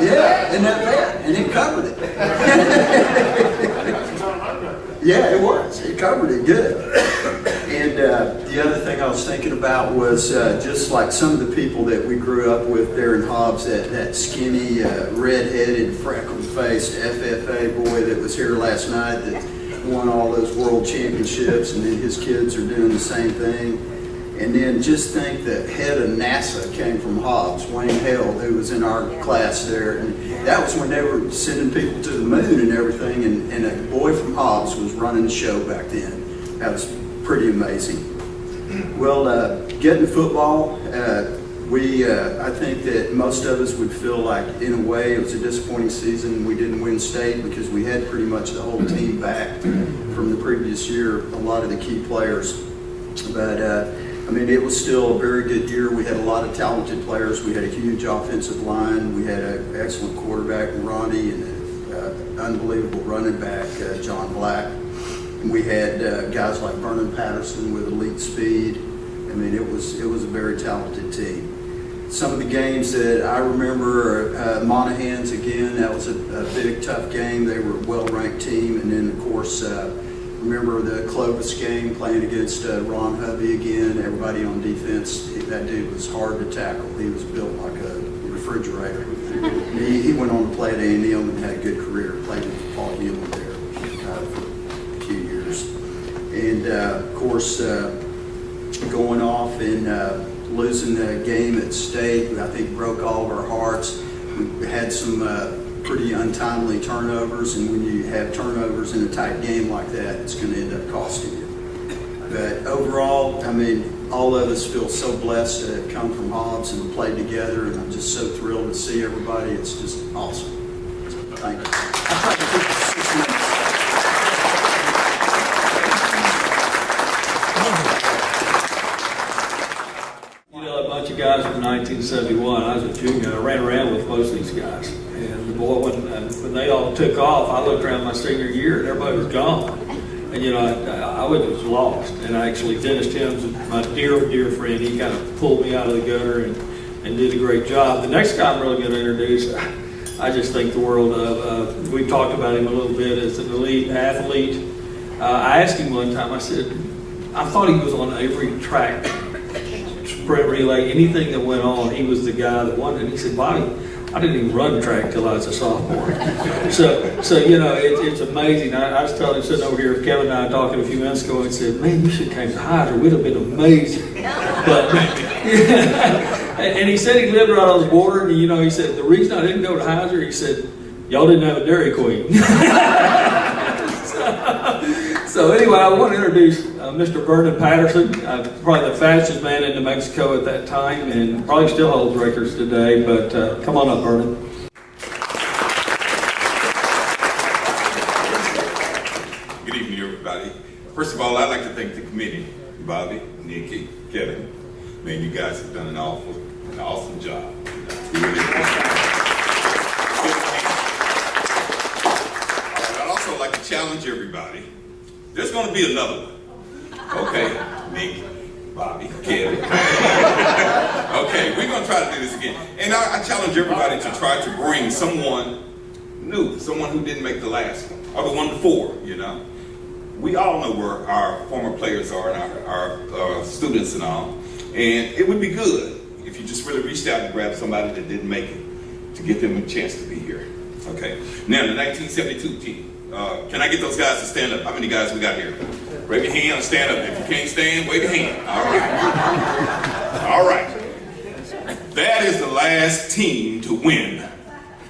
Yeah, and that bad, and it covered it. Yeah, it was. It covered it good. And the other thing I was thinking about was just like some of the people that we grew up with there in Hobbs, that skinny, red-headed, freckled-faced FFA boy that was here last night that won all those world championships, and then his kids are doing the same thing. And then just think that head of NASA came from Hobbs, Wayne Held, who was in our class there. And that was when they were sending people to the moon and everything, and a boy from Hobbs was running the show back then. That was pretty amazing. Well, getting to football, I think that most of us would feel like, in a way, it was a disappointing season. We didn't win state because we had pretty much the whole team back from the previous year, a lot of the key players. But I mean, it was still a very good year. We had a lot of talented players. We had a huge offensive line. We had an excellent quarterback, Ronnie, and an unbelievable running back, John Black. And we had guys like Vernon Patterson with elite speed. I mean, it was a very talented team. Some of the games that I remember are Monaghan's again. That was a big, tough game. They were a well-ranked team. And then, of course, remember the Clovis game playing against Ron Hovey again. Everybody on defense, that dude was hard to tackle. He was built like a refrigerator. He went on to play at A&M and had a good career. Played with Paul Hewlett there for a few years. And, of course, going off and losing the game at state, I think broke all of our hearts. We had some pretty untimely turnovers, and when you have turnovers in a tight game like that, it's going to end up costing you. But overall, I mean, all of us feel so blessed to have come from Hobbs and played together, and I'm just so thrilled to see everybody. It's just awesome. Thank you. I'll try to keep it 6 minutes. You know, a bunch of guys from 1971, I was a junior, I ran around with most of these guys. And boy, when they all took off, I looked around my senior year and everybody was gone. And you know, I was lost. And I actually finished him, my dear, dear friend. He kind of pulled me out of the gutter and did a great job. The next guy I'm really going to introduce, I just think the world of, we talked about him a little bit as an elite athlete. I asked him one time, I said, I thought he was on every track, sprint relay, anything that went on, he was the guy that won it. And he said, Bobby, I didn't even run track till I was a sophomore. So you know, it's amazing. I was telling him, sitting over here with Kevin and I talking a few minutes ago, and said, man, you should have came to Hyder. We'd have been amazing. But, and he said he lived right on the border, and you know, he said, the reason I didn't go to Hyder, he said, y'all didn't have a Dairy Queen. So anyway, I want to introduce Mr. Vernon Patterson, probably the fastest man in New Mexico at that time, and probably still holds records today, but come on up, Vernon. Good evening, everybody. First of all, I'd like to thank the committee, Bobby, Nikki, Kevin. Man, you guys have done an awesome job. I'd also like to challenge everybody. There's going to be another one. Okay, Nick, Bobby, Kevin. Okay, we're going to try to do this again. And I challenge everybody to try to bring someone new, someone who didn't make the last one, or the one before, you know. We all know where our former players are and our students and all. And it would be good if you just really reached out and grabbed somebody that didn't make it to give them a chance to be here. Okay, now the 1972 team. Can I get those guys to stand up? How many guys we got here? Raise your hand and stand up. If you can't stand, wave your hand. All right. All right. That is the last team to win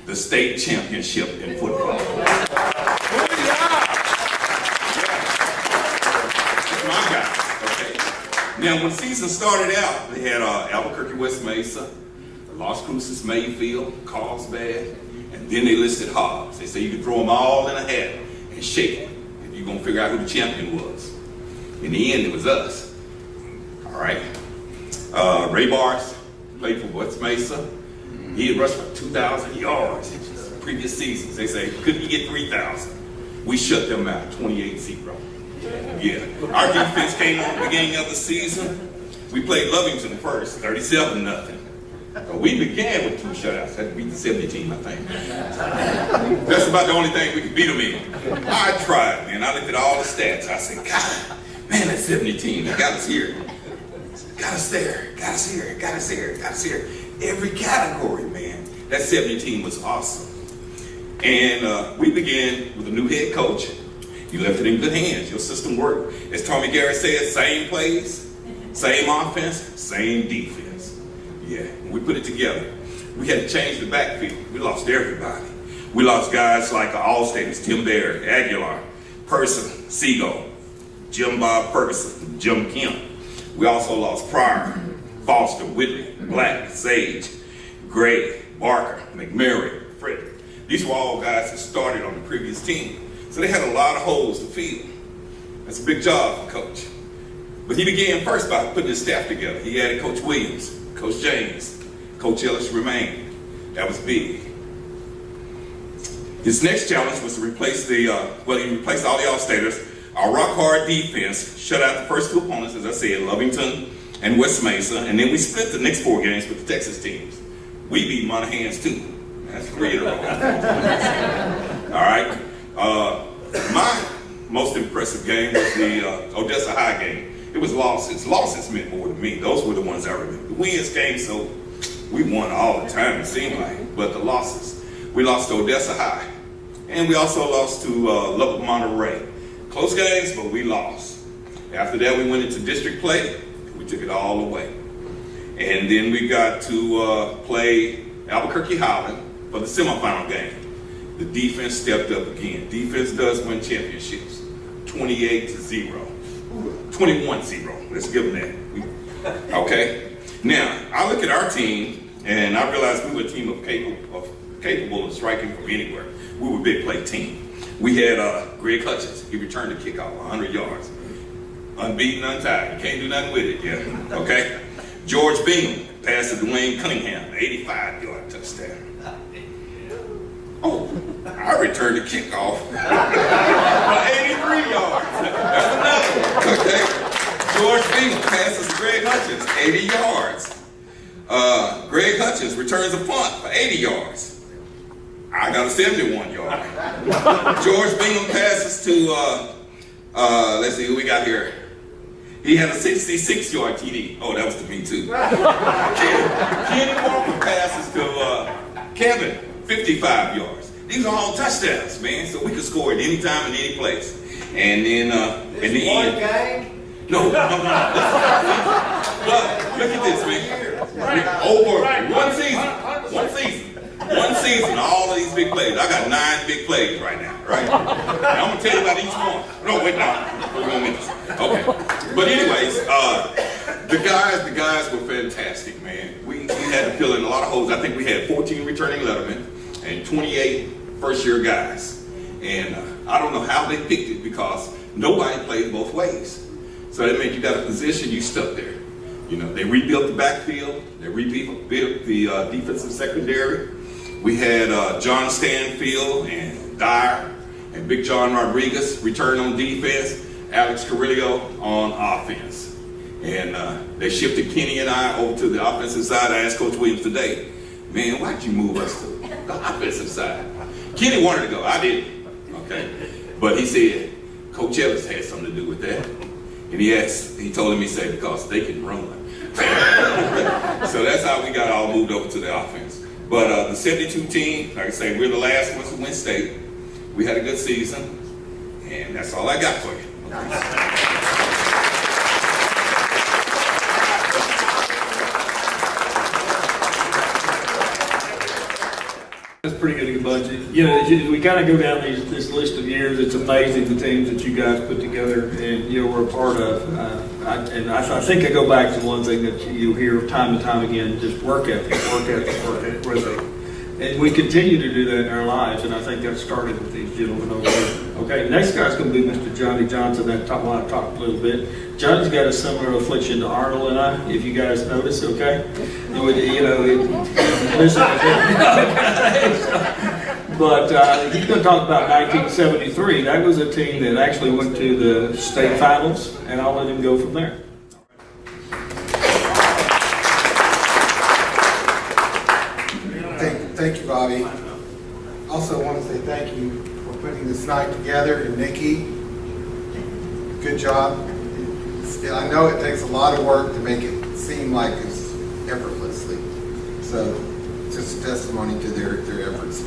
the state championship in football. My guys. Okay. Now, when the season started out, they had Albuquerque, West Mesa, Las Cruces, Mayfield, Carlsbad. And then they listed Hobbs. They say you could throw them all in a hat and shake it. And you're going to figure out who the champion was. In the end, it was us. All right. Ray Bars played for West Mesa. He had rushed for 2,000 yards in previous seasons. They say, couldn't you get 3,000? We shut them out, 28-0. Yeah. Our defense came on at the beginning of the season. We played Lovington first, 37-0. We began with 2 shutouts. Had to beat the 70 team, I think. That's about the only thing we could beat them in. I tried, man. I looked at all the stats. I said, God, man, that 70 team, they got us here. Got us there, got us here, got us here, got us here. Every category, man. That 70 team was awesome. And we began with a new head coach. You left it in good hands. Your system worked. As Tommy Garrett said, same plays, same offense, same defense. Yeah, we put it together. We had to change the backfield. We lost everybody. We lost guys like All-Staters, Tim Baird, Aguilar, Person, Seagull, Jim Bob Ferguson, Jim Kemp. We also lost Pryor, Foster, Whitley, Black, Sage, Gray, Barker, McMurray, Frederick. These were all guys that started on the previous team. So they had a lot of holes to fill. That's a big job for Coach. But he began first by putting his staff together. He added Coach Williams, Coach James, Coach Ellis remained. That was big. His next challenge was to replace he replaced all the All-Staters. Our rock-hard defense shut out the first 2 opponents, as I said, Lovington and West Mesa, and then we split the next 4 games with the Texas teams. We beat Monahans too. That's 3 in a row. All right. My most impressive game was the Odessa High game. It was losses. Losses meant more to me. Those were the ones I remember. The wins came, so we won all the time, it seemed like. But the losses. We lost to Odessa High. And we also lost to Lubbock Monterey. Close games, but we lost. After that, we went into district play. We took it all away. And then we got to play Albuquerque Highland for the semifinal game. The defense stepped up again. Defense does win championships. 28-0. 21-0. Let's give them that. Okay. Now, I look at our team, and I realized we were a team capable of striking from anywhere. We were a big play team. We had Greg Hutchins. He returned the kickoff 100 yards. Unbeaten, untied. You can't do nothing with it, yeah. Okay? George Bingham passed to Dwayne Cunningham, 85-yard touchdown. Oh, I returned the kickoff for 83 yards. That's another one. Okay? George Bingham passes to Greg Hutchins, 80 yards. Greg Hutchins returns a punt for 80 yards. I got a 71-yard. George Bingham passes to, let's see who we got here. He had a 66-yard TD. Oh, that was to me too. Kenny Walker passes to Kevin, 55 yards. These are all touchdowns, man. So we could score at any time in any place. And then in the end, no. But look at this, man. Over one season, all of these big plays. I got 9 big plays right now, right? And I'm gonna tell you about each one. No, wait, no. Okay. But anyways, the guys were fantastic, man. We had to fill in a lot of holes. I think we had 14 returning lettermen and 28 first-year guys. And I don't know how they picked it because nobody played both ways. So that meant you got a position, you stuck there. You know, they rebuilt the backfield. They rebuilt the defensive secondary. We had John Stanfield and Dyer and Big John Rodriguez return on defense, Alex Carrillo on offense. And they shifted Kenny and I over to the offensive side. I asked Coach Williams today, man, why'd you move us to the offensive side? Kenny wanted to go, I didn't, okay? But he said, Coach Ellis had something to do with that. And he told him, he said, because they can run. So that's how we got all moved over to the offense. But the 72 team, like I say, we're the last ones to win state. We had a good season, and that's all I got for you. That's pretty good budget. You know, we kind of go down this list of years. It's amazing the teams that you guys put together and we're a part of. I think I go back to one thing that you hear time and time again: just work ethic. And we continue to do that in our lives. And I think that started with these gentlemen over here. Okay, next guy's going to be Mr. Johnny Johnson. That I want to talk a little bit. Johnny's got a similar affliction to Arnold and I, if you guys notice. Okay, But he's going to talk about 1973. That was a team that actually went to the state finals, and I'll let him go from there. Bobby. Also want to say thank you for putting this night together, and Nikki, good job. I know it takes a lot of work to make it seem like it's effortlessly. So just a testimony to their efforts.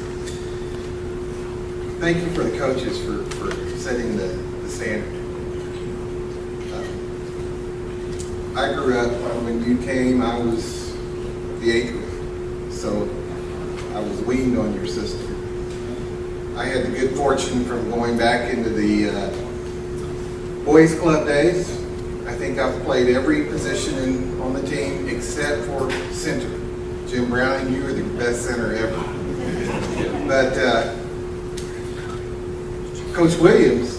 Thank you for the coaches for setting the standard. I grew up when you came, I was the 8th grade, so I was weaned on your system. I had the good fortune from going back into the boys club days. I think I've played every position on the team except for center. Jim Browning, you were the best center ever. But Coach Williams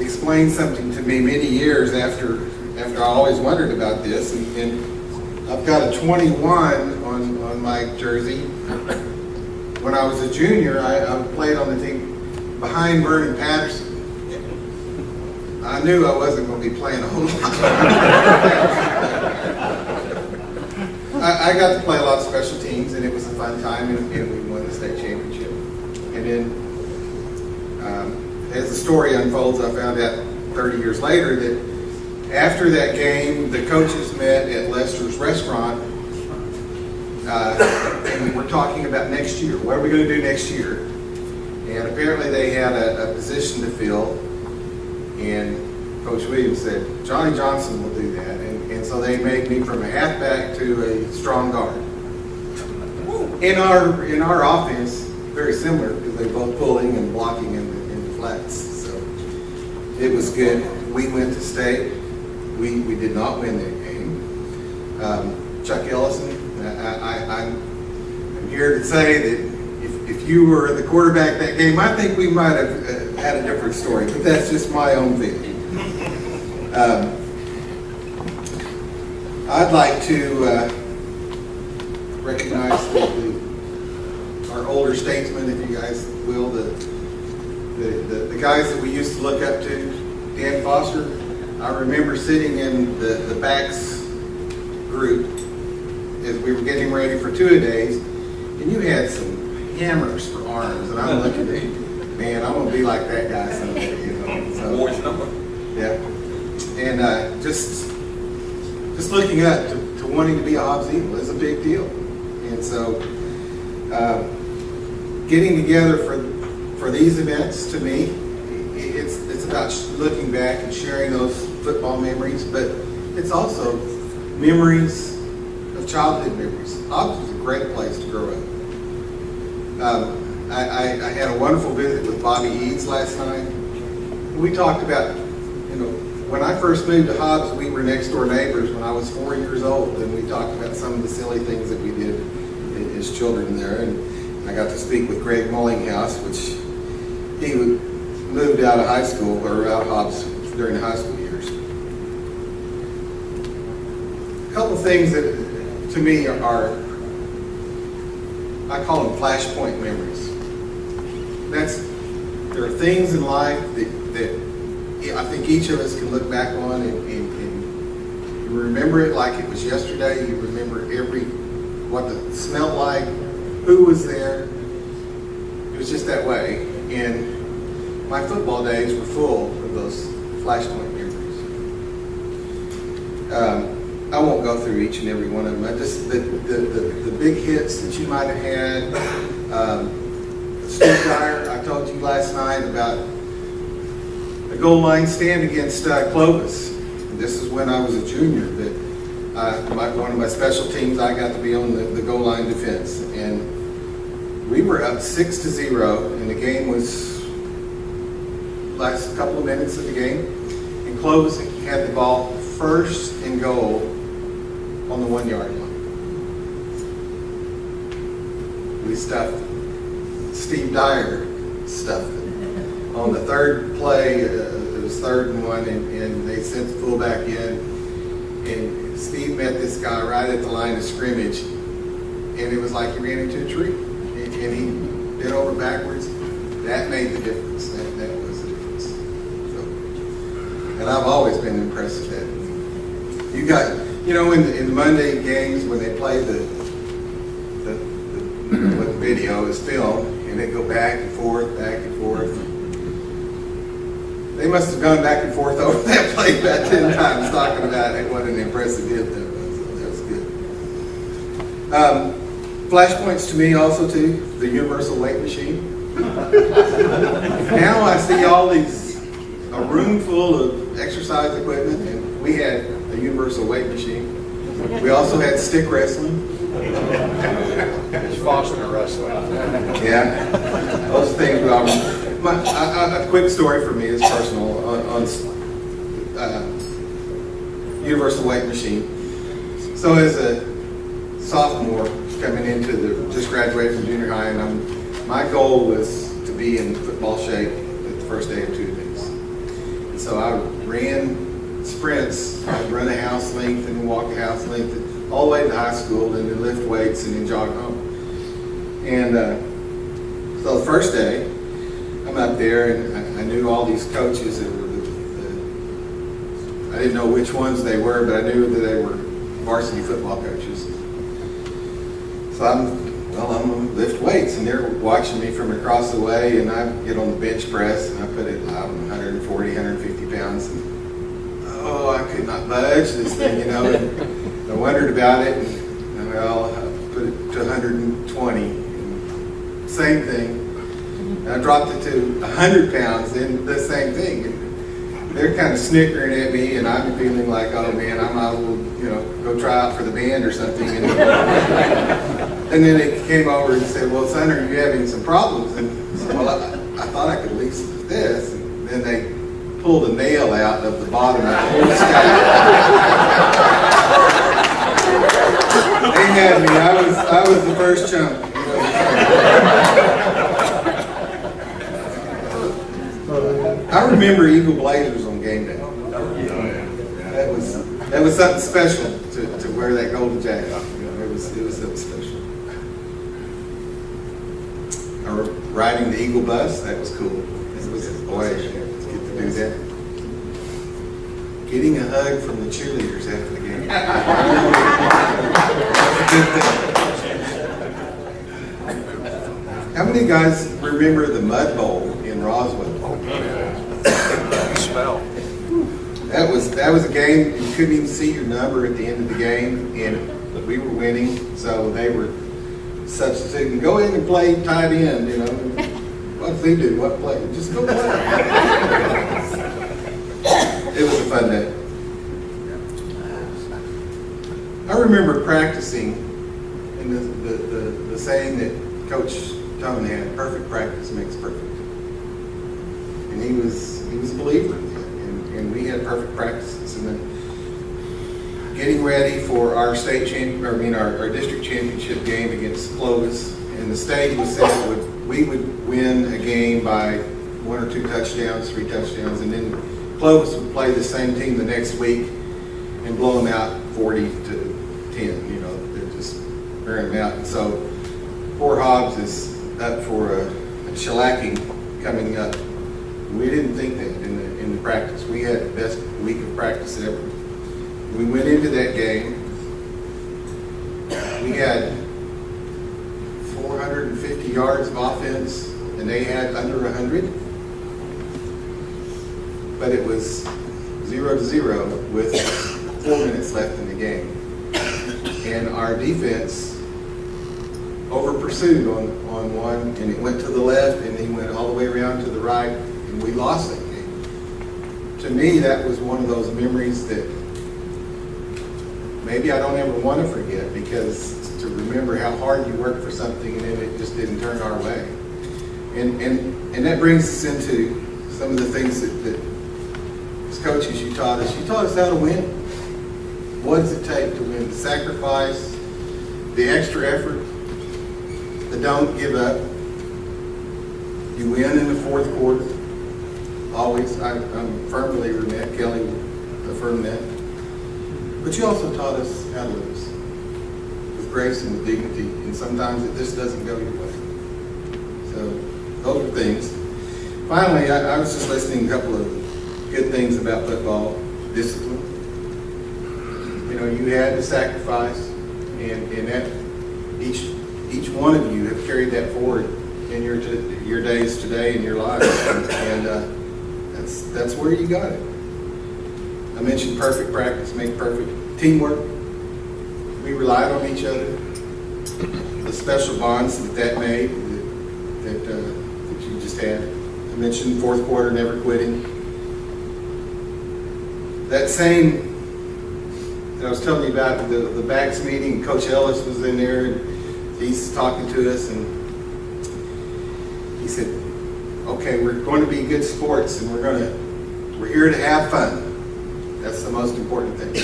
explained something to me many years after I always wondered about this, and I've got a 21 on my jersey. When I was a junior, I played on the team behind Vernon Patterson. I knew I wasn't going to be playing a whole lot. I got to play a lot of special teams, and it was a fun time, and we won the state championship. And then, as the story unfolds, I found out 30 years later that after that game, the coaches met at Lester's restaurant, and we were talking about next year. What are we going to do next year? And apparently they had a position to fill, and Coach Williams said, Johnny Johnson will do that. And so they made me from a halfback to a strong guard. In our offense, very similar, because they both pulling and blocking in the flats. So it was good. We went to state. We did not win that game. Chuck Ellison, I'm here to say that if you were the quarterback that game, I think we might have had a different story, but that's just my own feeling. I'd like to recognize our older statesmen, if you guys will, the guys that we used to look up to. Dan Foster, I remember sitting in the backs group as we were getting ready for two-a-days, and you had some hammers for arms, and I'm looking at, man, I'm gonna be like that guy someday, you know. So, Boys number. yeah, and just looking up to wanting to be a Hobbs Eagle is a big deal, and so getting together for these events, to me, it's about looking back and sharing those football memories, but it's also memories of childhood memories. Hobbs was a great place to grow up. I had a wonderful visit with Bobby Eads last night. We talked about, when I first moved to Hobbs, we were next door neighbors when I was 4 years old, and we talked about some of the silly things that we did as children there. And I got to speak with Greg Mullinghouse, which he moved out of high school, or out of Hobbs during the high school years. A couple things that to me are, I call them flashpoint memories. There are things in life that I think each of us can look back on and you remember it like it was yesterday. You remember what it smelled like, who was there. It was just that way. And my football days were full of those flashpoint memories. I won't go through each and every one of them. Just the big hits that you might have had. Steve Dyer, I told you last night about a goal line stand against Clovis. This is when I was a junior, but one of my special teams, I got to be on the goal line defense. And we were up 6-0, and the game was last couple of minutes of the game. And Clovis had the ball first and goal on the 1 yard line. We stuffed it. Steve Dyer stuffed it. On the third play, it was 3rd and 1, and they sent the fullback in. And Steve met this guy right at the line of scrimmage, and it was like he ran into a tree. And he bent over backwards. That made the difference. That was the difference. So, and I've always been impressed with that. You got, in the Monday games when they play the video, it was film, and they'd go back and forth, back and forth. They must have gone back and forth over that play about 10 times talking about it, what an impressive hit that was. So that was good. Flashpoints to me also too, the universal weight machine. Now I see all these, a room full of exercise equipment, and we had a universal weight machine. We also had stick wrestling. It's Foster wrestling. Yeah, those things. A quick story for me is personal on universal weight machine. So as a sophomore coming into just graduated from junior high, and my goal was to be in football shape at the first day of 2 weeks. And so I ran sprints. I'd run a house length and walk a house length all the way to high school, and then lift weights and then jog home. And so the first day, I'm up there, and I knew all these coaches that were I didn't know which ones they were, but I knew that they were varsity football coaches. So I'm going to lift weights, and they're watching me from across the way, and I get on the bench press, and I put it, 140, 150 pounds, and I could not budge this thing, and I wondered about it, and I put it to 120, and same thing. And I dropped it to 100 pounds, and the same thing. And they're kind of snickering at me, and I'm feeling like, oh man, I might as well, go try out for the band or something. And then they came over and said, well, son, are you having some problems? And I said, well, I thought I could at least do this. And then they pulled a nail out of the bottom of the whole stack. They had me. I was the first chunk. I remember Eagle Blazers on game day. That was something special to wear that golden jacket. It was something special. Riding the Eagle bus, that was cool. It was boy, get to do that. Getting a hug from the cheerleaders after the game. How many guys remember the Mud Bowl in Roswell? Smell. That was a game, you couldn't even see your number at the end of the game, and we were winning, so they were substituting, go in and play tight end, What if they do? What play? Just go play. It was a fun day. I remember practicing, and the saying that Coach Tone had, perfect practice makes perfect. And he was a believer in that. And we had perfect practices. And then getting ready for our our district championship game against Clovis, and the stage was set we would win a game by 1 or 2 touchdowns, 3 touchdowns, and then Clovis would play the same team the next week and blow them out 40 to 10. They're just wearing them out. And so poor Hobbs is up for a shellacking coming up. We didn't think that in the practice. We had the best week of practice ever. We went into that game. We had 450 yards of offense, and they had under 100. But it was 0-0 with 4 minutes left in the game. And our defense over-pursued on one, and it went to the left, and he went all the way around to the right, and we lost that game. To me, that was one of those memories that maybe I don't ever want to forget, because to remember how hard you worked for something and then it just didn't turn our way. And that brings us into some of the things that as coaches you taught us. You taught us how to win. What does it take to win? The sacrifice, the extra effort, the don't give up. You win in the fourth quarter. Always. I'm a firm believer in that. Kelly will affirm that. But you also taught us how to lose with grace and with dignity, and sometimes it just doesn't go your way. So those are things. Finally, I was just listening to a couple of good things about football. Discipline. You had to sacrifice, and that each each one of you have carried that forward in your days today and your lives, and that's where you got it. I mentioned perfect practice make perfect teamwork. We relied on each other. The special bonds that made, that you just had. I mentioned fourth quarter, never quitting. That same that I was telling you about, the backs meeting, Coach Ellis was in there, and he's talking to us, and he said, okay, we're going to be good sports, and we're here to have fun. That's the most important thing.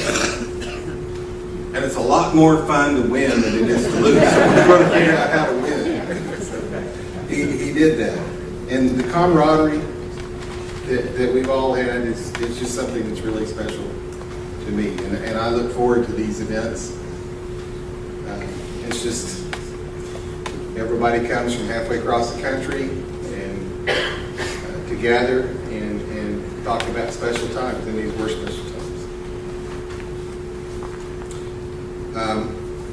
And it's a lot more fun to win than it is to lose. So we're going to figure out how to win. So he did that. And the camaraderie that we've all had is just something that's really special to me. And I look forward to these events. It's just, everybody comes from halfway across the country and to gather and talk about special times, and these were special times.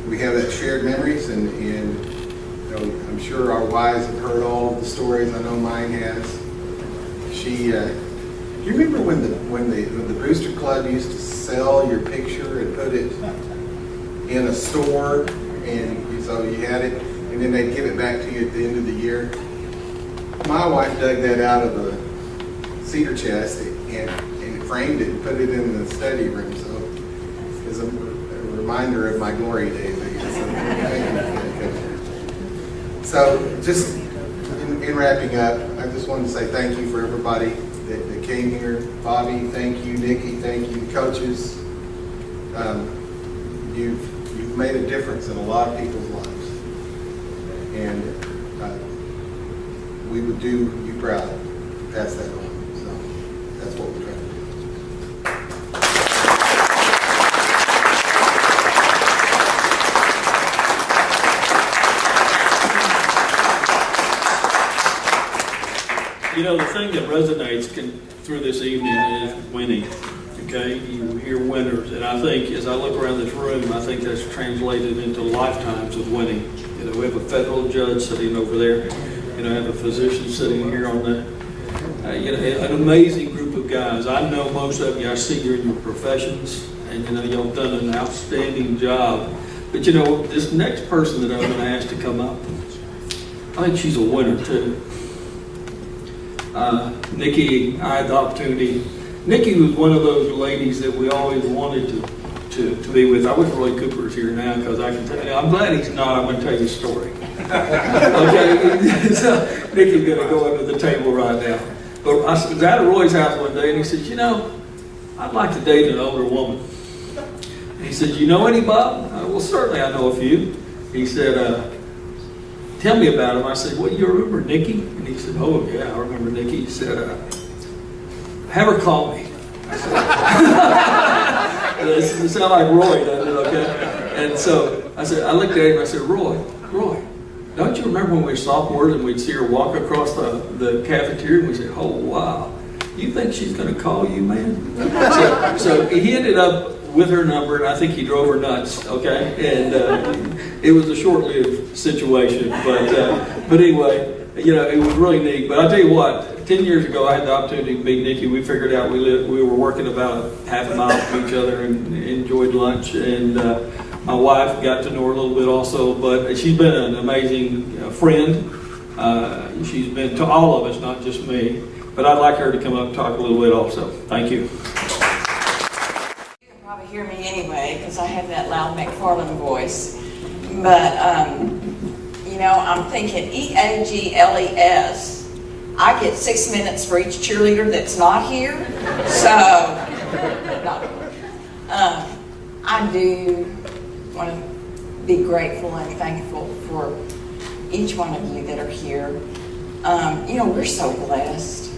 We have that shared memories, and you know, I'm sure our wives have heard all of the stories. I know mine has. Do you remember when the Booster Club used to sell your picture and put it in a store, and so you had it, and then they'd give it back to you at the end of the year? My wife dug that out of a cedar chest and framed it and put it in the study room. So it's a reminder of my glory days, I guess. So just in wrapping up, I just wanted to say thank you for everybody that came here. Bobby, thank you. Nikki, thank you. Coaches, you've made a difference in a lot of people's lives, and we would do you proud. Pass that on. So that's what we're trying to do. You know, the thing that resonates through this evening is winning, okay? You hear winners, and I think as I look around this room, I think that's translated into lifetimes of winning. You know, we have a federal judge sitting over there. You know, I have a physician sitting here on the, you know, an amazing group of guys. I know most of you, I see you in your professions, and you know, y'all done an outstanding job. But you know, this next person that I'm going to ask to come up, I think she's a winner too. Nikki, I had the opportunity. Nikki was one of those ladies that we always wanted to be with. I wish Roy Cooper's here now, because I can tell you. I'm glad he's not. I'm going to tell you a story. Okay, so Nikki's going to go under the table right now. But I was at Roy's house one day, and he said, you know, I'd like to date an older woman. And he said, you know any, Bob? Well, certainly I know a few. He said, tell me about him. I said, well, you remember Nikki? And he said, oh, yeah, I remember Nikki. He said, have her call me. I said, this sounds like Roy, doesn't it? Okay. And so I said, I looked at him and I said, Roy, don't you remember when we were sophomores and we'd see her walk across the cafeteria and we said, oh, wow, you think she's going to call you, man? So he ended up with her number, and I think he drove her nuts, okay? And it was a short-lived situation, but anyway, you know, it was really neat. But I'll tell you what, 10 years ago, I had the opportunity to meet Nikki. We figured out we were working about half a mile from each other and enjoyed lunch, and my wife got to know her a little bit also, but she's been an amazing friend. She's been to all of us, not just me, but I'd like her to come up and talk a little bit also. Thank you. Probably hear me anyway, because I have that loud McFarland voice. But, you know, I'm thinking EAGLES. I get 6 minutes for each cheerleader that's not here. So, I do want to be grateful and thankful for each one of you that are here. You know, we're so blessed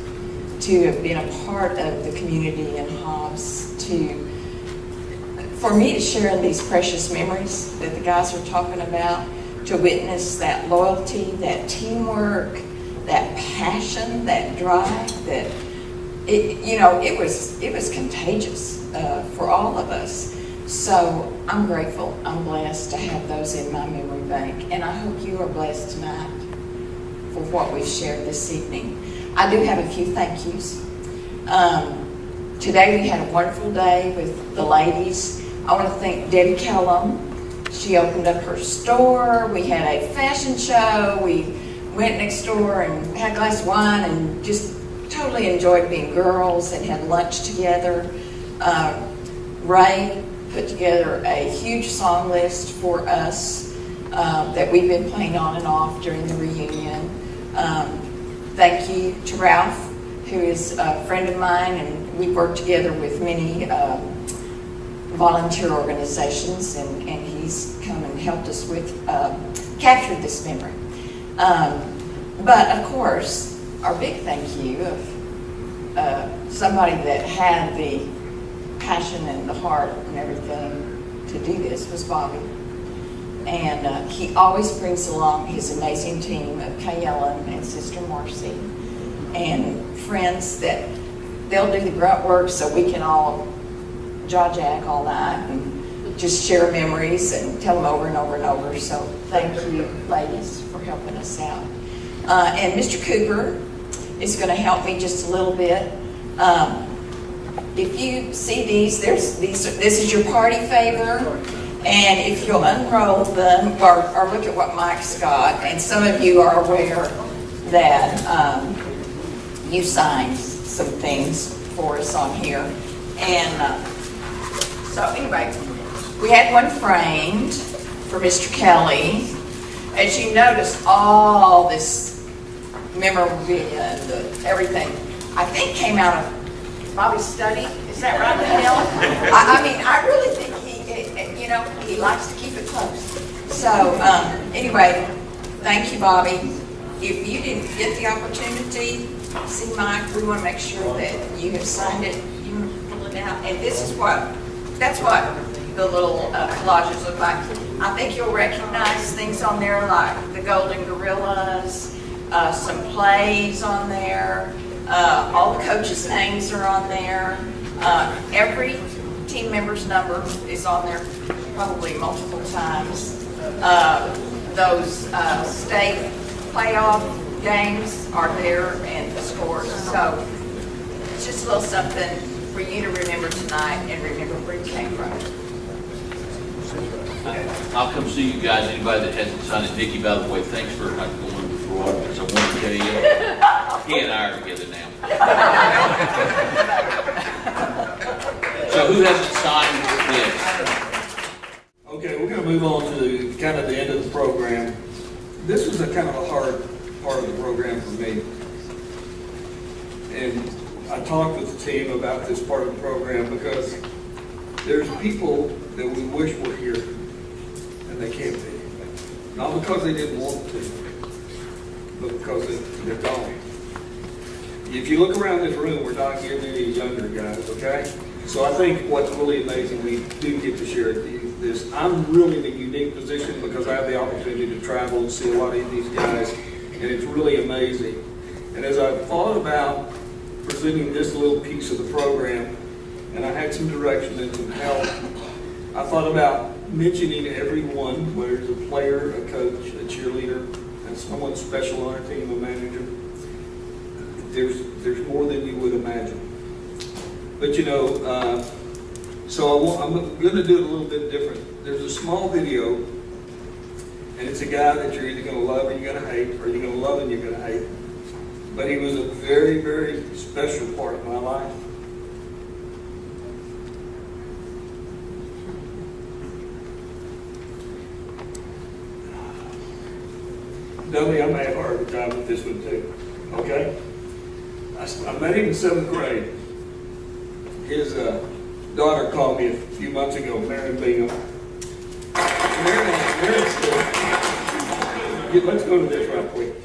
to have been a part of the community in Hobbs, for me to share in these precious memories that the guys are talking about, to witness that loyalty, that teamwork, that passion, that drive, it was contagious for all of us. So I'm grateful, I'm blessed to have those in my memory bank, and I hope you are blessed tonight for what we've shared this evening. I do have a few thank yous. Today we had a wonderful day with the ladies. I want to thank Debbie Callum. She opened up her store. We had a fashion show. We went next door and had a glass of wine and just totally enjoyed being girls and had lunch together. Ray put together a huge song list for us that we've been playing on and off during the reunion. Thank you to Ralph, who is a friend of mine, and we worked together with many volunteer organizations, and he's come and helped us with capture this memory. But of course, our big thank you of somebody that had the passion and the heart and everything to do this was Bobby. And he always brings along his amazing team of Kay Ellen and Sister Marcy and friends that they'll do the grunt work so we can all jaw-jack all night and just share memories and tell them over and over and over. So thank you, ladies, for helping us out. And Mr. Cooper is going to help me just a little bit. If you see these, this is your party favor. And if you'll unroll them, or look at what Mike's got, and some of you are aware that you signed some things for us on here. And so anyway, we had one framed for Mr. Kelly. As you notice, all this memorabilia and everything, I think came out of Bobby's study. Is that right, Michelle? I mean, I really think he likes to keep it close. So anyway, thank you, Bobby. If you didn't get the opportunity, see Mike, we want to make sure that you have signed it. You want to pull it out. And that's what the little collages look like. I think you'll recognize things on there like the Golden Gorillas, some plays on there, all the coaches' names are on there. Every team member's number is on there probably multiple times. Those state playoff games are there and the scores. So it's just a little something for you to remember tonight and remember where you came from. I'll come see you guys. Anybody that hasn't signed it, Nikki, by the way, thanks for not going before, because I want to tell you, he and I are together now. So who hasn't signed this? Okay, we're going to move on to kind of the end of the program. This was a kind of a hard part of the program for me. And I talked with the team about this part of the program because there's people that we wish were here and they can't be. Not because they didn't want to, but because they're gone. If you look around this room, we're not getting any younger guys, okay? So I think what's really amazing, we do get to share this. I'm really in a unique position because I have the opportunity to travel and see a lot of these guys, and it's really amazing. And as I thought about presenting this little piece of the program, and I had some direction and some help, I thought about mentioning everyone, whether it's a player, a coach, a cheerleader, and someone special on our team, a manager. There's more than you would imagine. But so I'm going to do it a little bit different. There's a small video, and it's a guy that you're either going to love or you're going to hate, or you're going to love and you're going to hate. But he was a very, very special part of my life. Dudley, I may have a hard time with this one too. Okay? I met him in 7th grade. His daughter called me a few months ago, Mary Bingham. Let's go to this right quick.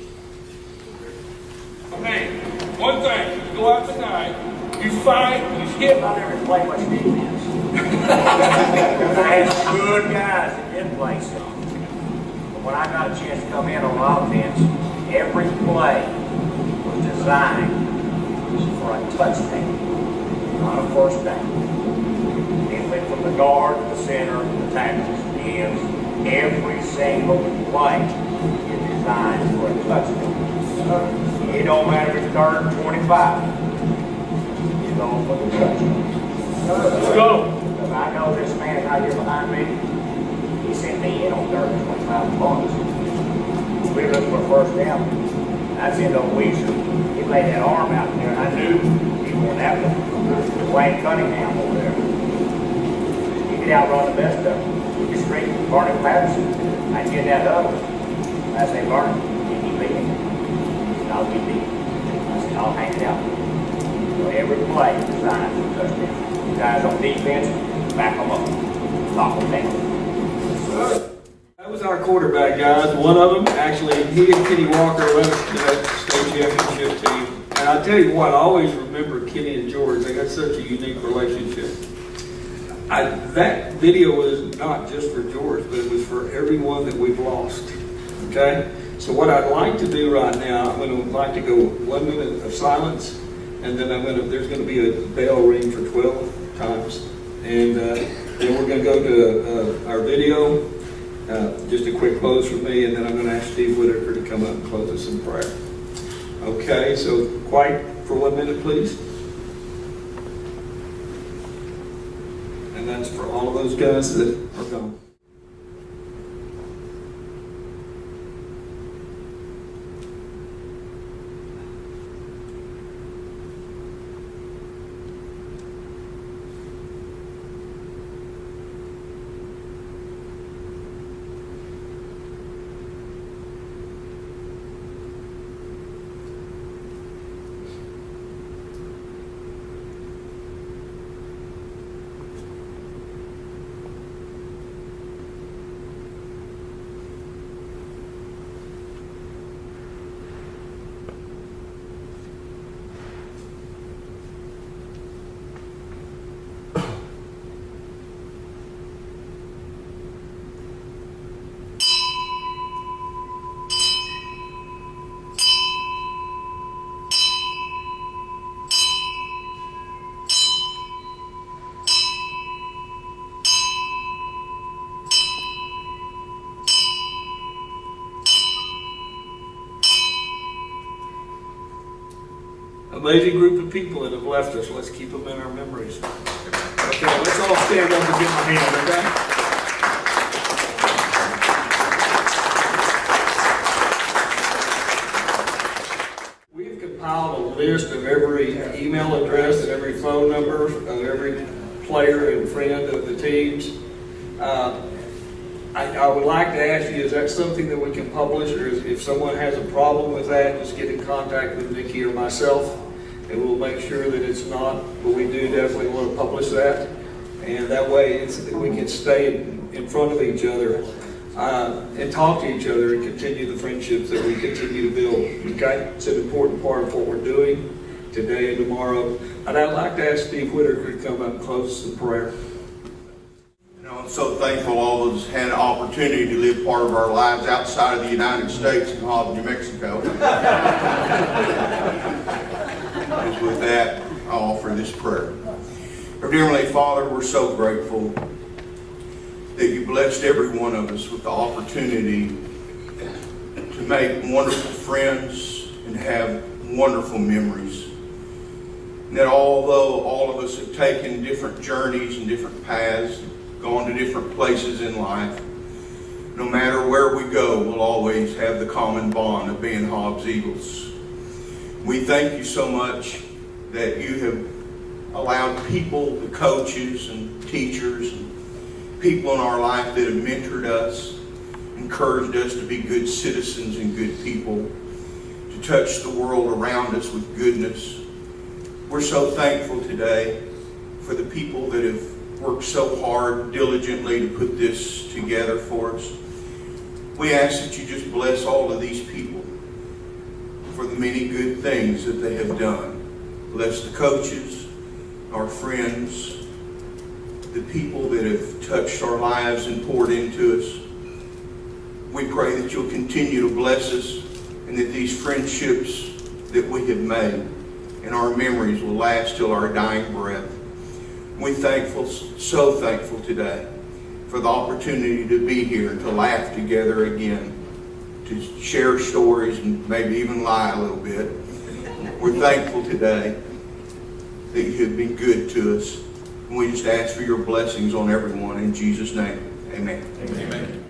Man, one thing, you go out tonight, you fight, you skip. I never played much defense. I had some good guys that did play some. But when I got a chance to come in on offense, every play was designed for a touchdown, not a first down. It went from the guard, the center, the tackles, the ends, every single play is designed for a touchdown. It don't matter if it's 3rd and 25. You're going for the touchdown. Let's go. Because I know this man out here behind me, he sent me in on 3rd and 25 points. We were looking for a first down. That's in the Weezer. He laid that arm out there, and I knew he won that one. Wayne Cunningham over there. He could outrun the best of them. He could streak Barney Patterson. I get that up. I say, Barney, can you beat him? I'll be beat. I said, I'll hang it out. So every play is designed for a touchdown. Guys on defense, back them up. Lock them down. That was our quarterback, guys. One of them, actually, he and Kenny Walker led us to that state championship team. And I tell you what, I always remember Kenny and George. They got such a unique relationship. That video was not just for George, but it was for everyone that we've lost. Okay? So what I'd like to do right now, I'm going to like to go 1 minute of silence, and then there's going to be a bell ring for 12 times. And then we're going to go to our video. Just a quick close from me, and then I'm going to ask Steve Whitaker to come up and close us in prayer. Okay, so quiet for 1 minute, please. And that's for all of those guys that are gone. Amazing group of people that have left us. Let's keep them in our memories. Okay, let's all stand up and give them a hand, okay? We've compiled a list of every email address and every phone number of every player and friend of the teams. I would like to ask you, is that something that we can publish, or if someone has a problem with that, just get in contact with Nikki or myself, and we'll make sure that it's not, but we do definitely want to publish that, and that way we can stay in front of each other and talk to each other and continue the friendships that we continue to build. Okay? It's an important part of what we're doing today and tomorrow. And I'd like to ask Steve Whitaker to come up and close us in prayer. I'm so thankful all of us had an opportunity to live part of our lives outside of the United States in Hobbs, New Mexico. And with that, I'll offer this prayer. Our dear Heavenly Father, we're so grateful that you blessed every one of us with the opportunity to make wonderful friends and have wonderful memories. And that although all of us have taken different journeys and different paths, gone to different places in life, no matter where we go, we'll always have the common bond of being Hobbs Eagles. We thank you so much that you have allowed people, the coaches and teachers and people in our life that have mentored us, encouraged us to be good citizens and good people, to touch the world around us with goodness. We're so thankful today for the people that have worked so hard, diligently to put this together for us. We ask that you just bless all of these people for the many good things that they have done. Bless the coaches, our friends, the people that have touched our lives and poured into us. We pray that you'll continue to bless us and that these friendships that we have made and our memories will last till our dying breath. We're thankful, so thankful today for the opportunity to be here and to laugh together again, to share stories and maybe even lie a little bit. We're thankful today that you have been good to us. And we just ask for your blessings on everyone in Jesus' name. Amen. Amen.